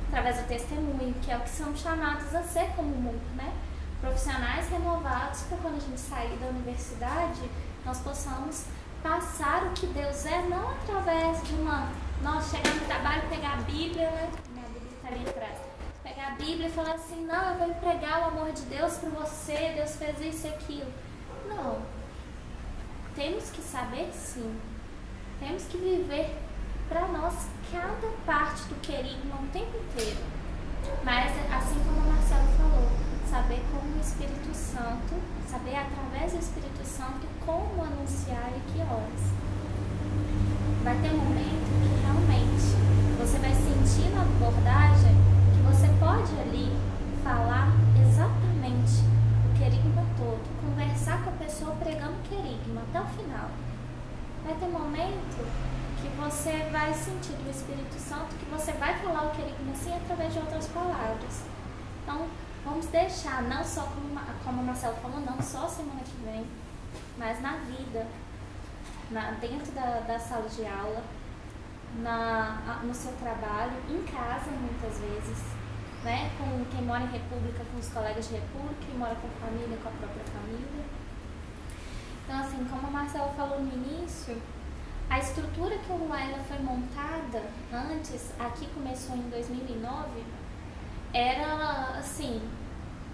através do testemunho, que é o que somos chamados a ser como mundo, né? Profissionais renovados para quando a gente sair da universidade, nós possamos passar o que Deus é, não através de nós chegar no trabalho, pegar a Bíblia, né? A Bíblia está ali atrás. Pegar a Bíblia e falar assim, não, eu vou pregar o amor de Deus para você, Deus fez isso e aquilo. Não. Temos que saber, sim. Temos que viver para nós cada parte do querigma o tempo inteiro. Mas, assim como a Marcela falou, saber como o Espírito Santo, saber através do Espírito Santo como anunciar e que horas. Vai ter um momento que realmente você vai sentir na abordagem que você pode ali falar exatamente o querigma todo, conversar com a pessoa pregando o querigma até o final. Vai ter momento que você vai sentir do Espírito Santo que você vai falar o querigma assim através de outras palavras. Então, vamos deixar, não só como a Marcela falou, não só semana que vem, mas na vida. dentro da sala de aula, no seu trabalho, em casa muitas vezes, né? Com quem mora em república, com os colegas de república, quem mora com família, com a própria família. Então, assim, como a Marcela falou no início, a estrutura que o Ruela foi montada antes, aqui começou em 2009, era assim,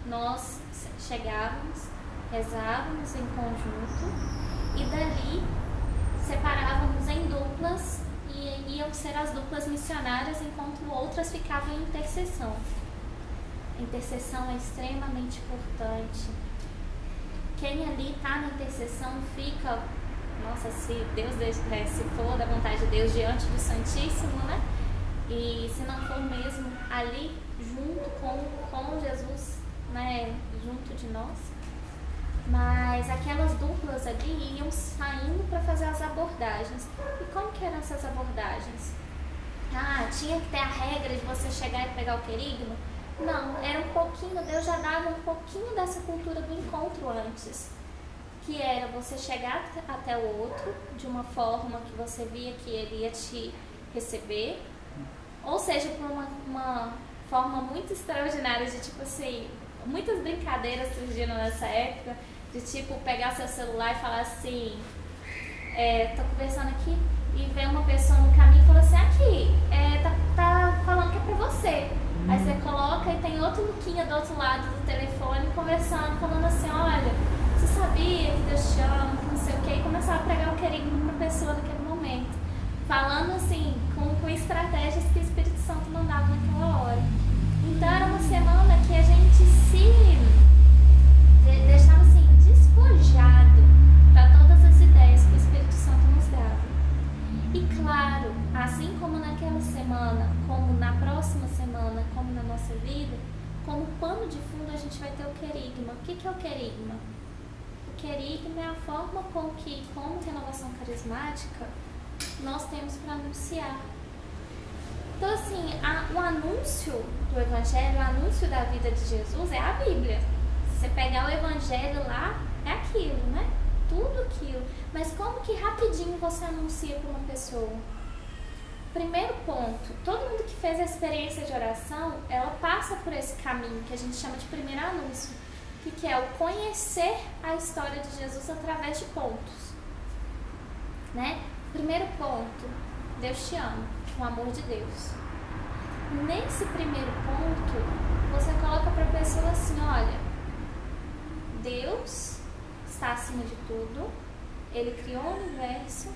nós chegávamos, rezávamos em conjunto e dali separávamos em duplas e iam ser as duplas missionárias enquanto outras ficavam em intercessão. A intercessão é extremamente importante. Quem ali está na intercessão fica, nossa, se Deus se for da vontade de Deus, diante do Santíssimo, né? E se não for mesmo ali, junto com Jesus, né? Junto de nós. Mas aquelas duplas ali iam saindo para fazer as abordagens. E como que eram essas abordagens? Tinha que ter a regra de você chegar e pegar o querigma? Não, era um pouquinho, Deus já dava um pouquinho dessa cultura do encontro antes. Que era você chegar até o outro de uma forma que você via que ele ia te receber. Ou seja, por uma forma muito extraordinária de tipo assim, muitas brincadeiras surgiram nessa época, de tipo pegar seu celular e falar assim, tô conversando aqui e vem uma pessoa no caminho e fala assim, aqui, tá falando que é pra você. Aí você coloca e tem outro Luquinha do outro lado do telefone conversando, falando assim, olha, você sabia que Deus te ama, que não sei o que, e começava a pregar o querigma pra pessoa naquele momento. Falando assim, com estratégias que o Espírito Santo mandava naquela hora. Então era uma semana que a gente se deixava assim, despojado para todas as ideias que o Espírito Santo nos dava. E claro, assim como naquela semana, como na próxima semana, como na nossa vida, como pano de fundo a gente vai ter o querigma. O que é o querigma? O querigma é a forma com que, como renovação carismática, nós temos para anunciar. Então, assim, o anúncio do Evangelho, o anúncio da vida de Jesus é a Bíblia. Se você pegar o Evangelho lá, é aquilo, né? Tudo aquilo. Mas como que rapidinho você anuncia para uma pessoa? Primeiro ponto, todo mundo que fez a experiência de oração, ela passa por esse caminho que a gente chama de primeiro anúncio, que é o conhecer a história de Jesus através de pontos, né? Primeiro ponto, Deus te ama, o amor de Deus. Nesse primeiro ponto, você coloca para a pessoa assim, olha, Deus está acima de tudo, Ele criou o universo,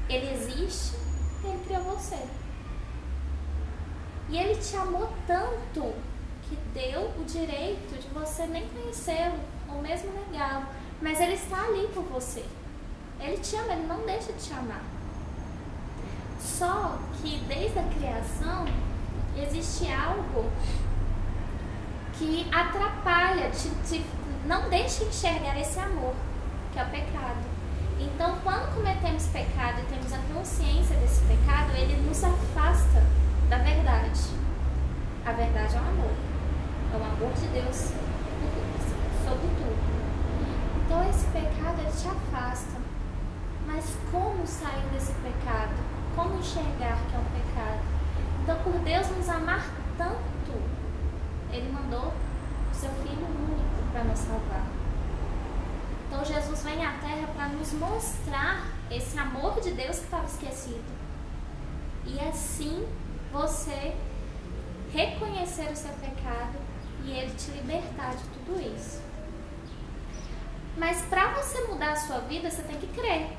Ele existe, Ele criou você. E Ele te amou tanto que deu o direito de você nem conhecê-lo, ou mesmo negá-lo, mas Ele está ali por você. Ele te ama, Ele não deixa de te amar. Só que desde a criação existe algo que atrapalha, não deixa enxergar esse amor, que é o pecado. Então, quando cometemos pecado e temos a consciência desse pecado, ele nos afasta da verdade. A verdade é o amor. É o amor de Deus sobre tudo. Então, esse pecado, ele te afasta. Mas como sair desse pecado? Como enxergar que é um pecado? Então, por Deus nos amar tanto, Ele mandou o seu Filho único para nos salvar. Então, Jesus vem à Terra para nos mostrar esse amor de Deus que estava esquecido. E assim, você reconhecer o seu pecado e Ele te libertar de tudo isso. Mas para você mudar a sua vida, você tem que crer.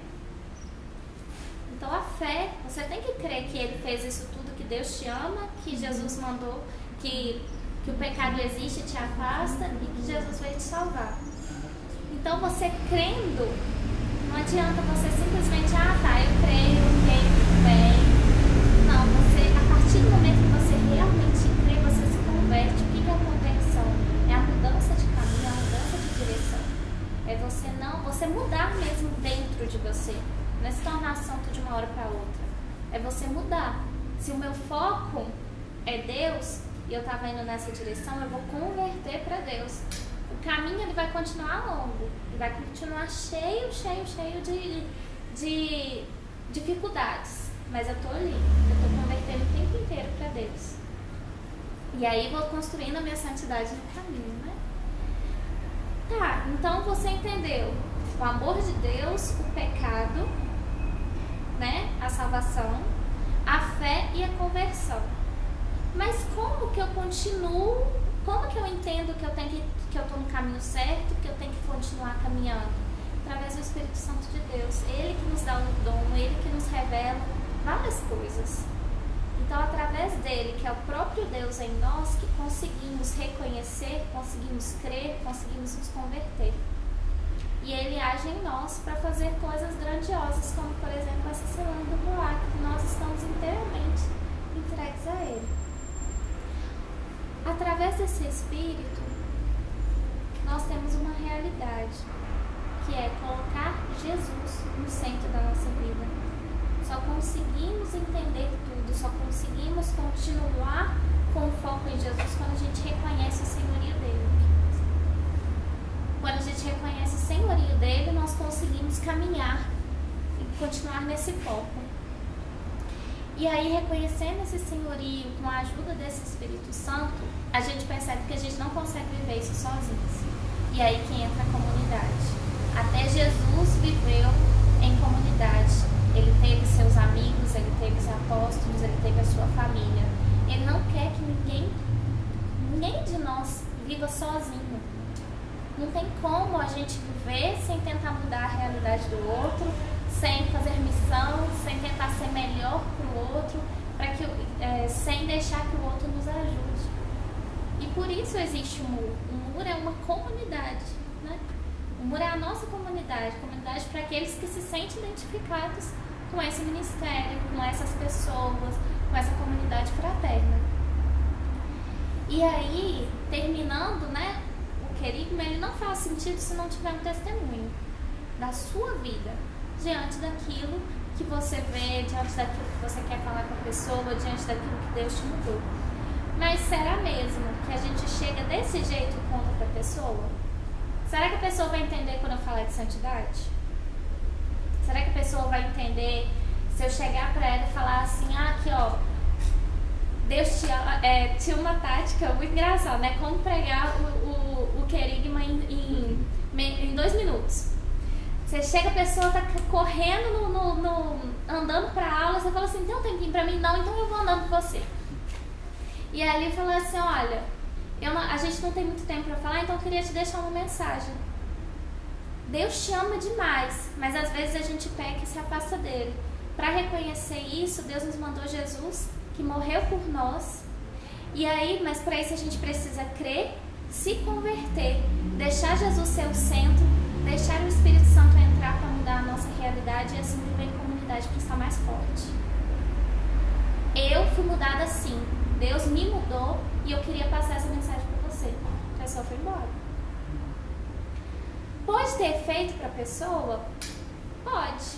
Então a fé, você tem que crer que Ele fez isso tudo, que Deus te ama, que Jesus mandou, que o pecado existe e te afasta e que Jesus veio te salvar. Então você crendo, não adianta você simplesmente, eu creio, tudo bem. Não, a partir do momento que você realmente crê, você se converte. O que é a conversão? É a mudança de caminho, é a mudança de direção. É você mudar mesmo dentro de você. Não é se tornar santo de uma hora para outra. É você mudar. Se o meu foco é Deus e eu estava indo nessa direção, eu vou converter para Deus. O caminho ele vai continuar longo. Ele vai continuar cheio de dificuldades, mas eu tô ali, eu tô convertendo o tempo inteiro para Deus. E aí vou construindo a minha santidade no caminho, né? Tá, então você entendeu o amor de Deus, o pecado, né? A salvação, a fé e a conversão. Mas como que eu continuo? Como que eu entendo que eu tô no caminho certo, que eu tenho que continuar caminhando? Através do Espírito Santo de Deus. Ele que nos dá o dom, ele que nos revela várias coisas. Então, através dele, que é o próprio Deus em nós, que conseguimos reconhecer, conseguimos crer, conseguimos nos converter. E ele age em nós para fazer coisas grandiosas, como, por exemplo, essa semana do Ruach, que nós estamos inteiramente entregues a ele. Através desse Espírito, nós temos uma realidade, que é colocar Jesus no centro da nossa vida. Só conseguimos entender tudo, só conseguimos continuar com o foco em Jesus quando a gente reconhece o senhorio dele. Quando a gente reconhece o senhorio dele, nós conseguimos caminhar e continuar nesse foco. E aí, reconhecendo esse senhorio com a ajuda desse Espírito Santo, a gente percebe que a gente não consegue viver isso sozinhos. E aí que entra a comunidade. Até Jesus viveu em comunidade. Ele teve seus amigos, ele teve os apóstolos, ele teve a sua família. Ele não quer que ninguém de nós viva sozinho. Não tem como a gente viver sem tentar mudar a realidade do outro, sem fazer missão, sem tentar ser melhor que o outro, sem deixar que o outro nos ajude. E por isso existe o muro. O muro é uma comunidade, né? O muro é a nossa comunidade para aqueles que se sentem identificados com esse ministério, com essas pessoas, com essa comunidade fraterna. E aí, terminando, né, o querigma, ele não faz sentido se não tiver um testemunho da sua vida, diante daquilo que você vê, diante daquilo que você quer falar com a pessoa, diante daquilo que Deus te mudou. Mas será mesmo que a gente chega desse jeito e conta para a pessoa? Será que a pessoa vai entender quando eu falar de santidade? Será que a pessoa vai entender se eu chegar para ela e falar assim, aqui ó, Deus te ama? Tinha uma tática muito engraçada, né? Como pregar o querigma em 2 minutos. Você chega, a pessoa tá correndo, andando para a aula, você fala assim, tem um tempinho para mim? Não, então eu vou andando com você. E aí ele falou assim, olha, a gente não tem muito tempo para falar, então eu queria te deixar uma mensagem. Deus te ama demais, mas às vezes a gente peca e se afasta dele. Para reconhecer isso, Deus nos mandou Jesus, que morreu por nós. E aí, mas para isso a gente precisa crer, se converter, deixar Jesus ser o centro, deixar o Espírito Santo entrar para mudar a nossa realidade e assim viver em comunidade para estar mais forte. Eu fui mudada assim. Deus me mudou e eu queria passar essa mensagem para você. A pessoa foi embora. Pode ter efeito para a pessoa? Pode.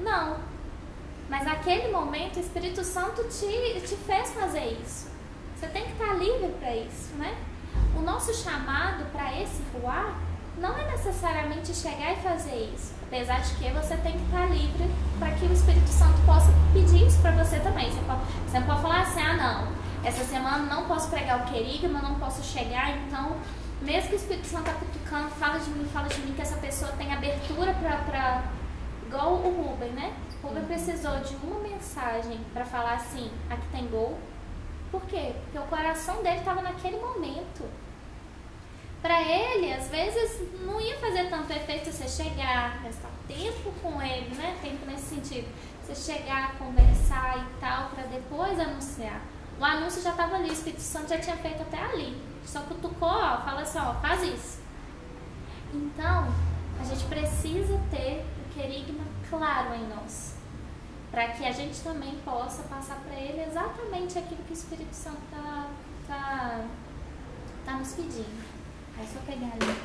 Não. Mas naquele momento o Espírito Santo te fez fazer isso. Você tem que estar livre para isso, né? O nosso chamado para esse Ruach não é necessariamente chegar e fazer isso. Apesar de que você tem que estar livre para que o Espírito Santo possa pedir isso para você também. Você não pode falar assim, não, essa semana não posso pregar o querigma, não posso chegar, então, mesmo que o Espírito Santo está cutucando, fala de mim, que essa pessoa tem abertura para igual o Rubem, né? O Rubem precisou de uma mensagem para falar assim, aqui tem gol. Por quê? Porque o coração dele estava naquele momento. Para ele, às vezes, não ia fazer tanto efeito você chegar, gastar tempo com ele, né? Tempo nesse sentido. Você chegar, conversar e tal, para depois anunciar. O anúncio já estava ali, o Espírito Santo já tinha feito até ali. Só cutucou, ó, fala assim, ó, faz isso. Então, a gente precisa ter o querigma claro em nós. Para que a gente também possa passar para ele exatamente aquilo que o Espírito Santo tá nos pedindo. É só pegar ali.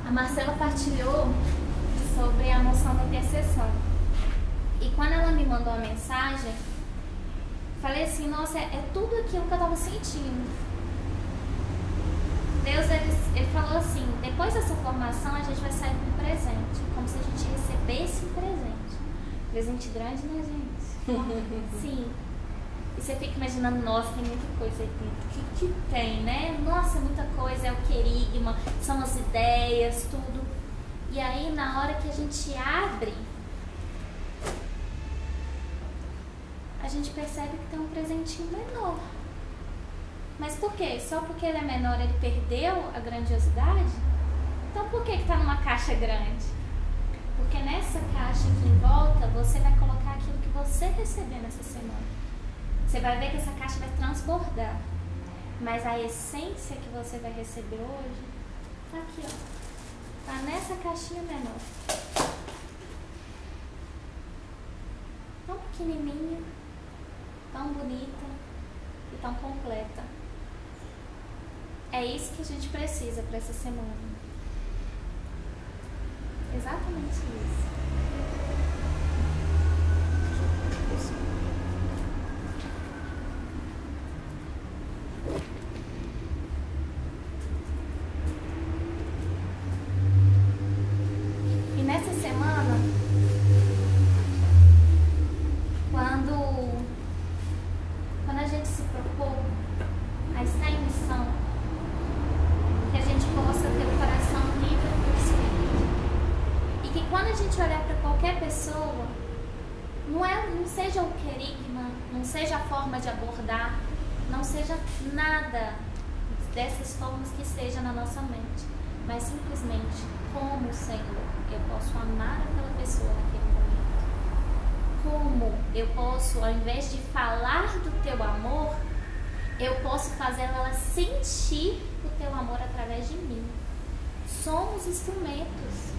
A Marcela partilhou sobre a noção da intercessão. E quando ela me mandou a mensagem, falei assim, nossa, é tudo aquilo que eu estava sentindo. Deus, ele falou assim, depois dessa formação a gente vai sair com um presente, como se a gente recebesse um presente. Presente grande, né, gente? Sim. E você fica imaginando, nossa, tem muita coisa aí dentro. O que tem, né? Nossa, muita coisa, é o querigma, são as ideias, tudo. E aí, na hora que a gente abre, a gente percebe que tem um presentinho menor. Mas por quê? Só porque ele é menor, ele perdeu a grandiosidade? Então por que está numa caixa grande? Porque nessa caixa aqui em volta, você vai colocar aquilo que você receber nessa semana. Você vai ver que essa caixa vai transbordar. Mas a essência que você vai receber hoje, tá aqui, ó. Tá nessa caixinha menor. Tão pequenininha, tão bonita e tão completa. É isso que a gente precisa para essa semana. Exatamente isso. E nessa semana, quando a gente se propôs a estar em missão, que a gente possa ter o coração livre do Espírito. E que quando a gente olhar para qualquer pessoa, não seja o querigma, não seja a forma de abordar, não seja nada dessas formas que esteja na nossa mente, mas simplesmente como, Senhor, eu posso amar aquela pessoa naquele momento. Como eu posso, ao invés de falar do teu amor, eu posso fazer ela sentir o teu amor através de mim. Somos instrumentos.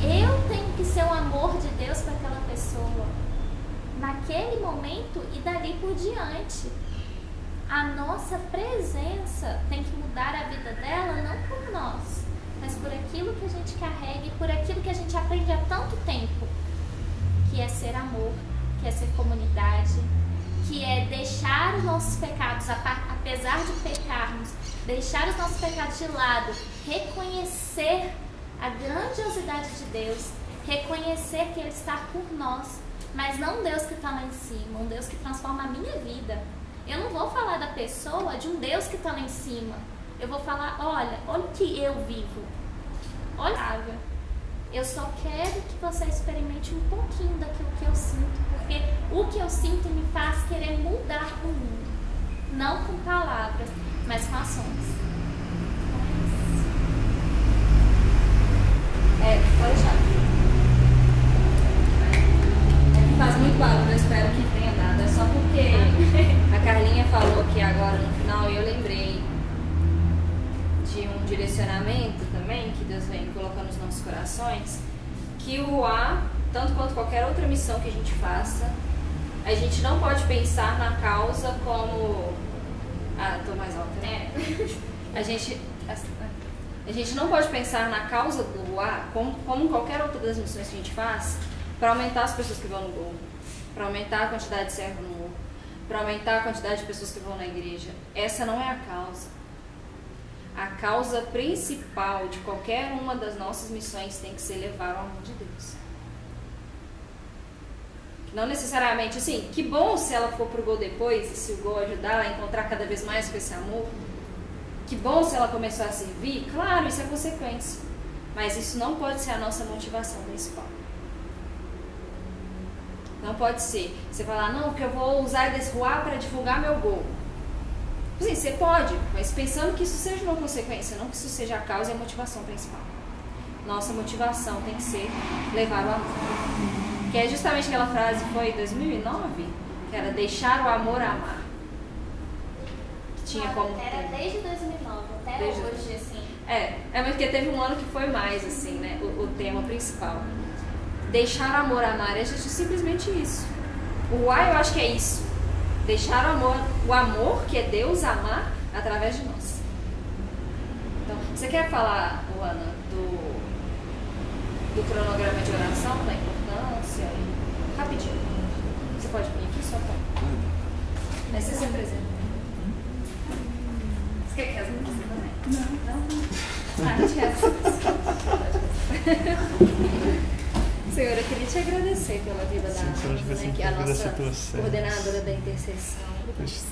Eu tenho que ser o amor de Deus para aquela pessoa naquele momento e dali por diante. A nossa presença tem que mudar a vida dela, não por nós, mas por aquilo que a gente carrega e por aquilo que a gente aprende há tanto tempo, que é ser amor, que é ser comunidade, que é deixar os nossos pecados, apesar de pecarmos, deixar os nossos pecados de lado, reconhecer a grandiosidade de Deus, reconhecer que Ele está por nós, mas não um Deus que está lá em cima, um Deus que transforma a minha vida. Eu não vou falar da pessoa de um Deus que está lá em cima. Eu vou falar, olha o que eu vivo. Olha, eu só quero que você experimente um pouquinho daquilo que eu sinto, porque o que eu sinto me faz querer mudar o mundo. Não com palavras, mas com ações. Pode deixar. Faz muito barulho, eu espero que tenha dado. É só porque a Carlinha falou aqui agora no final e eu lembrei de um direcionamento também que Deus vem colocando nos nossos corações, que o Ruá, tanto quanto qualquer outra missão que a gente faça, a gente não pode pensar na causa como... tô mais alta, né? A gente não pode pensar na causa do Ruá como qualquer outra das missões que a gente faz, para aumentar as pessoas que vão no gol, para aumentar a quantidade de servos no gol, para aumentar a quantidade de pessoas que vão na igreja. Essa não é a causa. A causa principal de qualquer uma das nossas missões tem que ser levar o amor de Deus. Não necessariamente assim, que bom se ela for pro gol depois, e se o gol ajudar ela a encontrar cada vez mais com esse amor. Que bom se ela começar a servir, claro, isso é consequência. Mas isso não pode ser a nossa motivação principal. Não pode ser. Você falar, não, porque eu vou usar desse Ruá para divulgar meu gol. Sim, você pode, mas pensando que isso seja uma consequência, não que isso seja a causa e a motivação principal. Nossa motivação tem que ser levar o amor. Que é justamente aquela frase, foi em 2009, que era deixar o amor amar. Que tinha como... Era desde 2009, até desde hoje, assim. Mas porque teve um ano que foi mais, assim, né, o tema principal. Deixar o amor amar é simplesmente isso. O Ruá eu acho que é isso. Deixar o amor que é Deus amar através de nós. Então, você quer falar, Luana, do cronograma de oração, da importância? Rapidinho. Você pode vir aqui? só pode. Mas você se apresenta. Você quer que as músicas também? Não? Ah, a gente reza. Senhor, eu queria te agradecer pela vida da Ana, né, que é a nossa coordenadora da intercessão.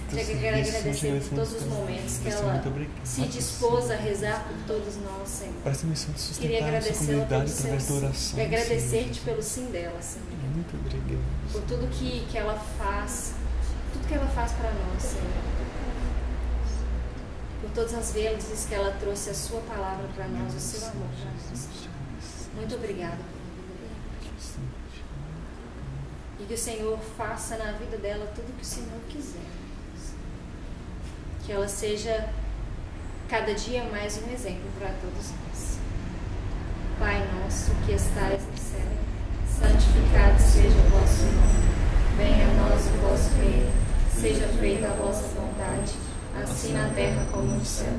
Queria agradecer por todos os momentos que ela se dispôs a rezar por todos nós, Senhor. Queria agradecê-la pelo seu, e agradecer-te pelo sim dela, Senhor. Muito obrigado. Por tudo que ela faz, tudo que ela faz para nós, Senhor. Por todas as vezes que ela trouxe a sua palavra para nós, o seu amor para nós. Muito obrigada por e que o Senhor faça na vida dela tudo o que o Senhor quiser. Que ela seja cada dia mais um exemplo para todos nós. Pai nosso que estais no céu, santificado seja o vosso nome. Venha a nós o vosso reino. Seja feita a vossa vontade, assim na terra como no céu.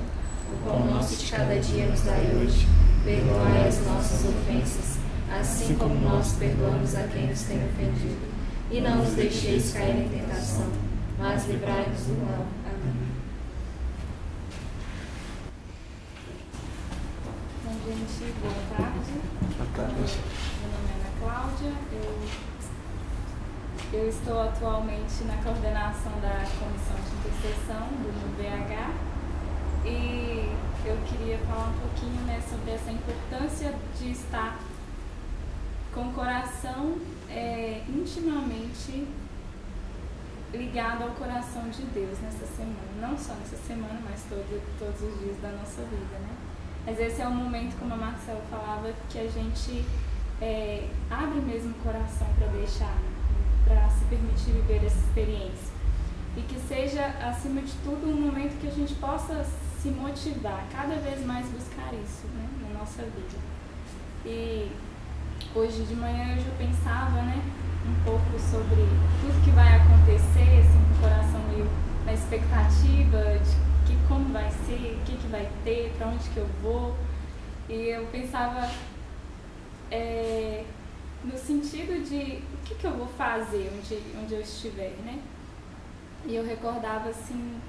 O pão nosso de cada dia nos dai hoje. Perdoai as nossas ofensas, assim como nós perdoamos a quem nos tem ofendido. E não nos deixeis cair em tentação, mas livrai-nos do mal. Amém. Bom, gente, boa tarde. Boa tarde. Meu nome é Ana Cláudia. Eu estou atualmente na coordenação da Comissão de Intercessão do BH e eu queria falar um pouquinho, né, sobre essa importância de estar com o coração intimamente ligado ao coração de Deus nessa semana. Não só nessa semana, mas todos os dias da nossa vida, né? Mas esse é o momento, como a Marcela falava, que a gente abre mesmo o coração para deixar, para se permitir viver essa experiência. E que seja, acima de tudo, um momento que a gente possa se motivar, cada vez mais buscar isso, né, na nossa vida. E hoje de manhã eu já pensava, né, um pouco sobre tudo que vai acontecer, assim, com o coração meio na expectativa de como vai ser, o que vai ter, para onde que eu vou. E eu pensava no sentido de o que eu vou fazer onde eu estiver, né? E eu recordava, assim,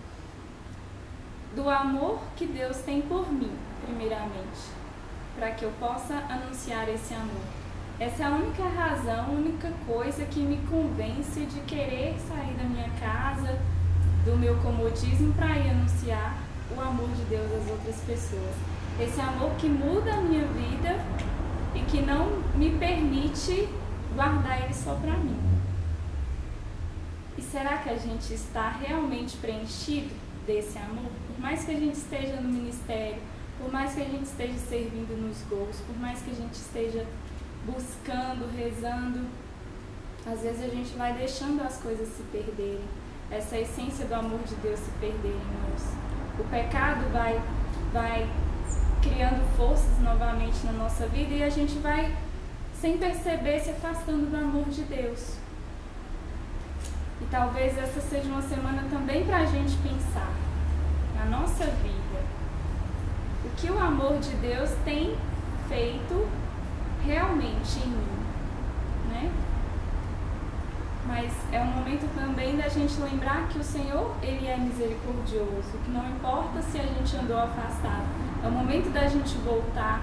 do amor que Deus tem por mim, primeiramente, para que eu possa anunciar esse amor. Essa é a única razão, a única coisa que me convence de querer sair da minha casa, do meu comodismo, para ir anunciar o amor de Deus às outras pessoas. Esse amor que muda a minha vida e que não me permite guardar ele só para mim. E será que a gente está realmente preenchido desse amor? Por mais que a gente esteja no ministério, por mais que a gente esteja servindo nos gols, por mais que a gente esteja buscando, rezando, às vezes a gente vai deixando as coisas se perderem, essa essência do amor de Deus se perder em nós. O pecado vai criando forças novamente na nossa vida e a gente vai, sem perceber, se afastando do amor de Deus. E talvez essa seja uma semana também para a gente pensar na nossa vida, o que o amor de Deus tem feito realmente em mim, né? Mas é um momento também da gente lembrar que o Senhor, Ele é misericordioso, que não importa se a gente andou afastado, é o momento da gente voltar,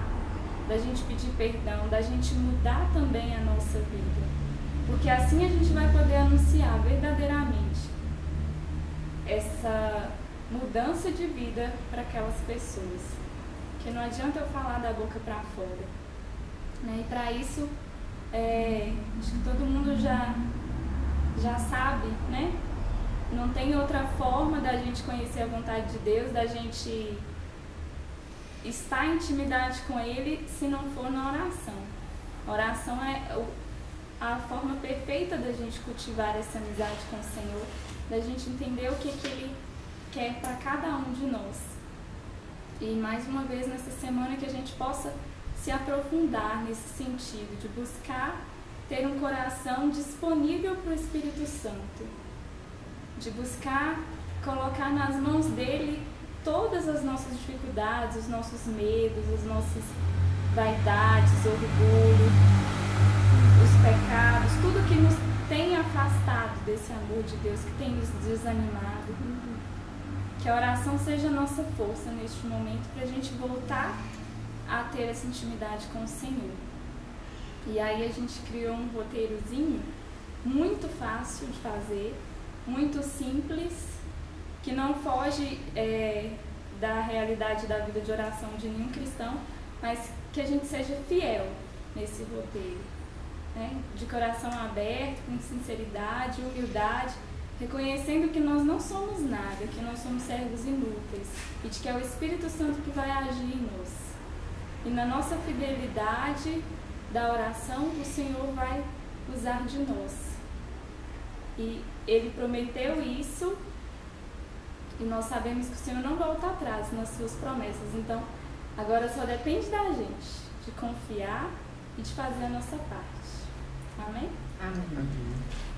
da gente pedir perdão, da gente mudar também a nossa vida, porque assim a gente vai poder anunciar verdadeiramente essa mudança de vida para aquelas pessoas, que não adianta eu falar da boca para fora, né? E para isso, acho que todo mundo já sabe, né? Não tem outra forma da gente conhecer a vontade de Deus, da gente estar em intimidade com Ele, se não for na oração. A oração é a forma perfeita da gente cultivar essa amizade com o Senhor, da gente entender o que Ele quer para cada um de nós. E mais uma vez nessa semana que a gente possa se aprofundar nesse sentido, de buscar ter um coração disponível para o Espírito Santo, de buscar colocar nas mãos dele todas as nossas dificuldades, os nossos medos, as nossas vaidades, orgulho, os pecados, tudo que nos tem afastado desse amor de Deus, que tem nos desanimado. Que a oração seja a nossa força neste momento para a gente voltar a ter essa intimidade com o Senhor. E aí a gente criou um roteirozinho muito fácil de fazer, muito simples, que não foge da realidade da vida de oração de nenhum cristão, mas que a gente seja fiel nesse roteiro, né? De coração aberto, com sinceridade, humildade, reconhecendo que nós não somos nada, que nós somos servos inúteis e de que é o Espírito Santo que vai agir em nós. E na nossa fidelidade da oração, o Senhor vai usar de nós. E Ele prometeu isso e nós sabemos que o Senhor não volta atrás nas suas promessas. Então, agora só depende da gente de confiar e de fazer a nossa parte. Amém? Amém.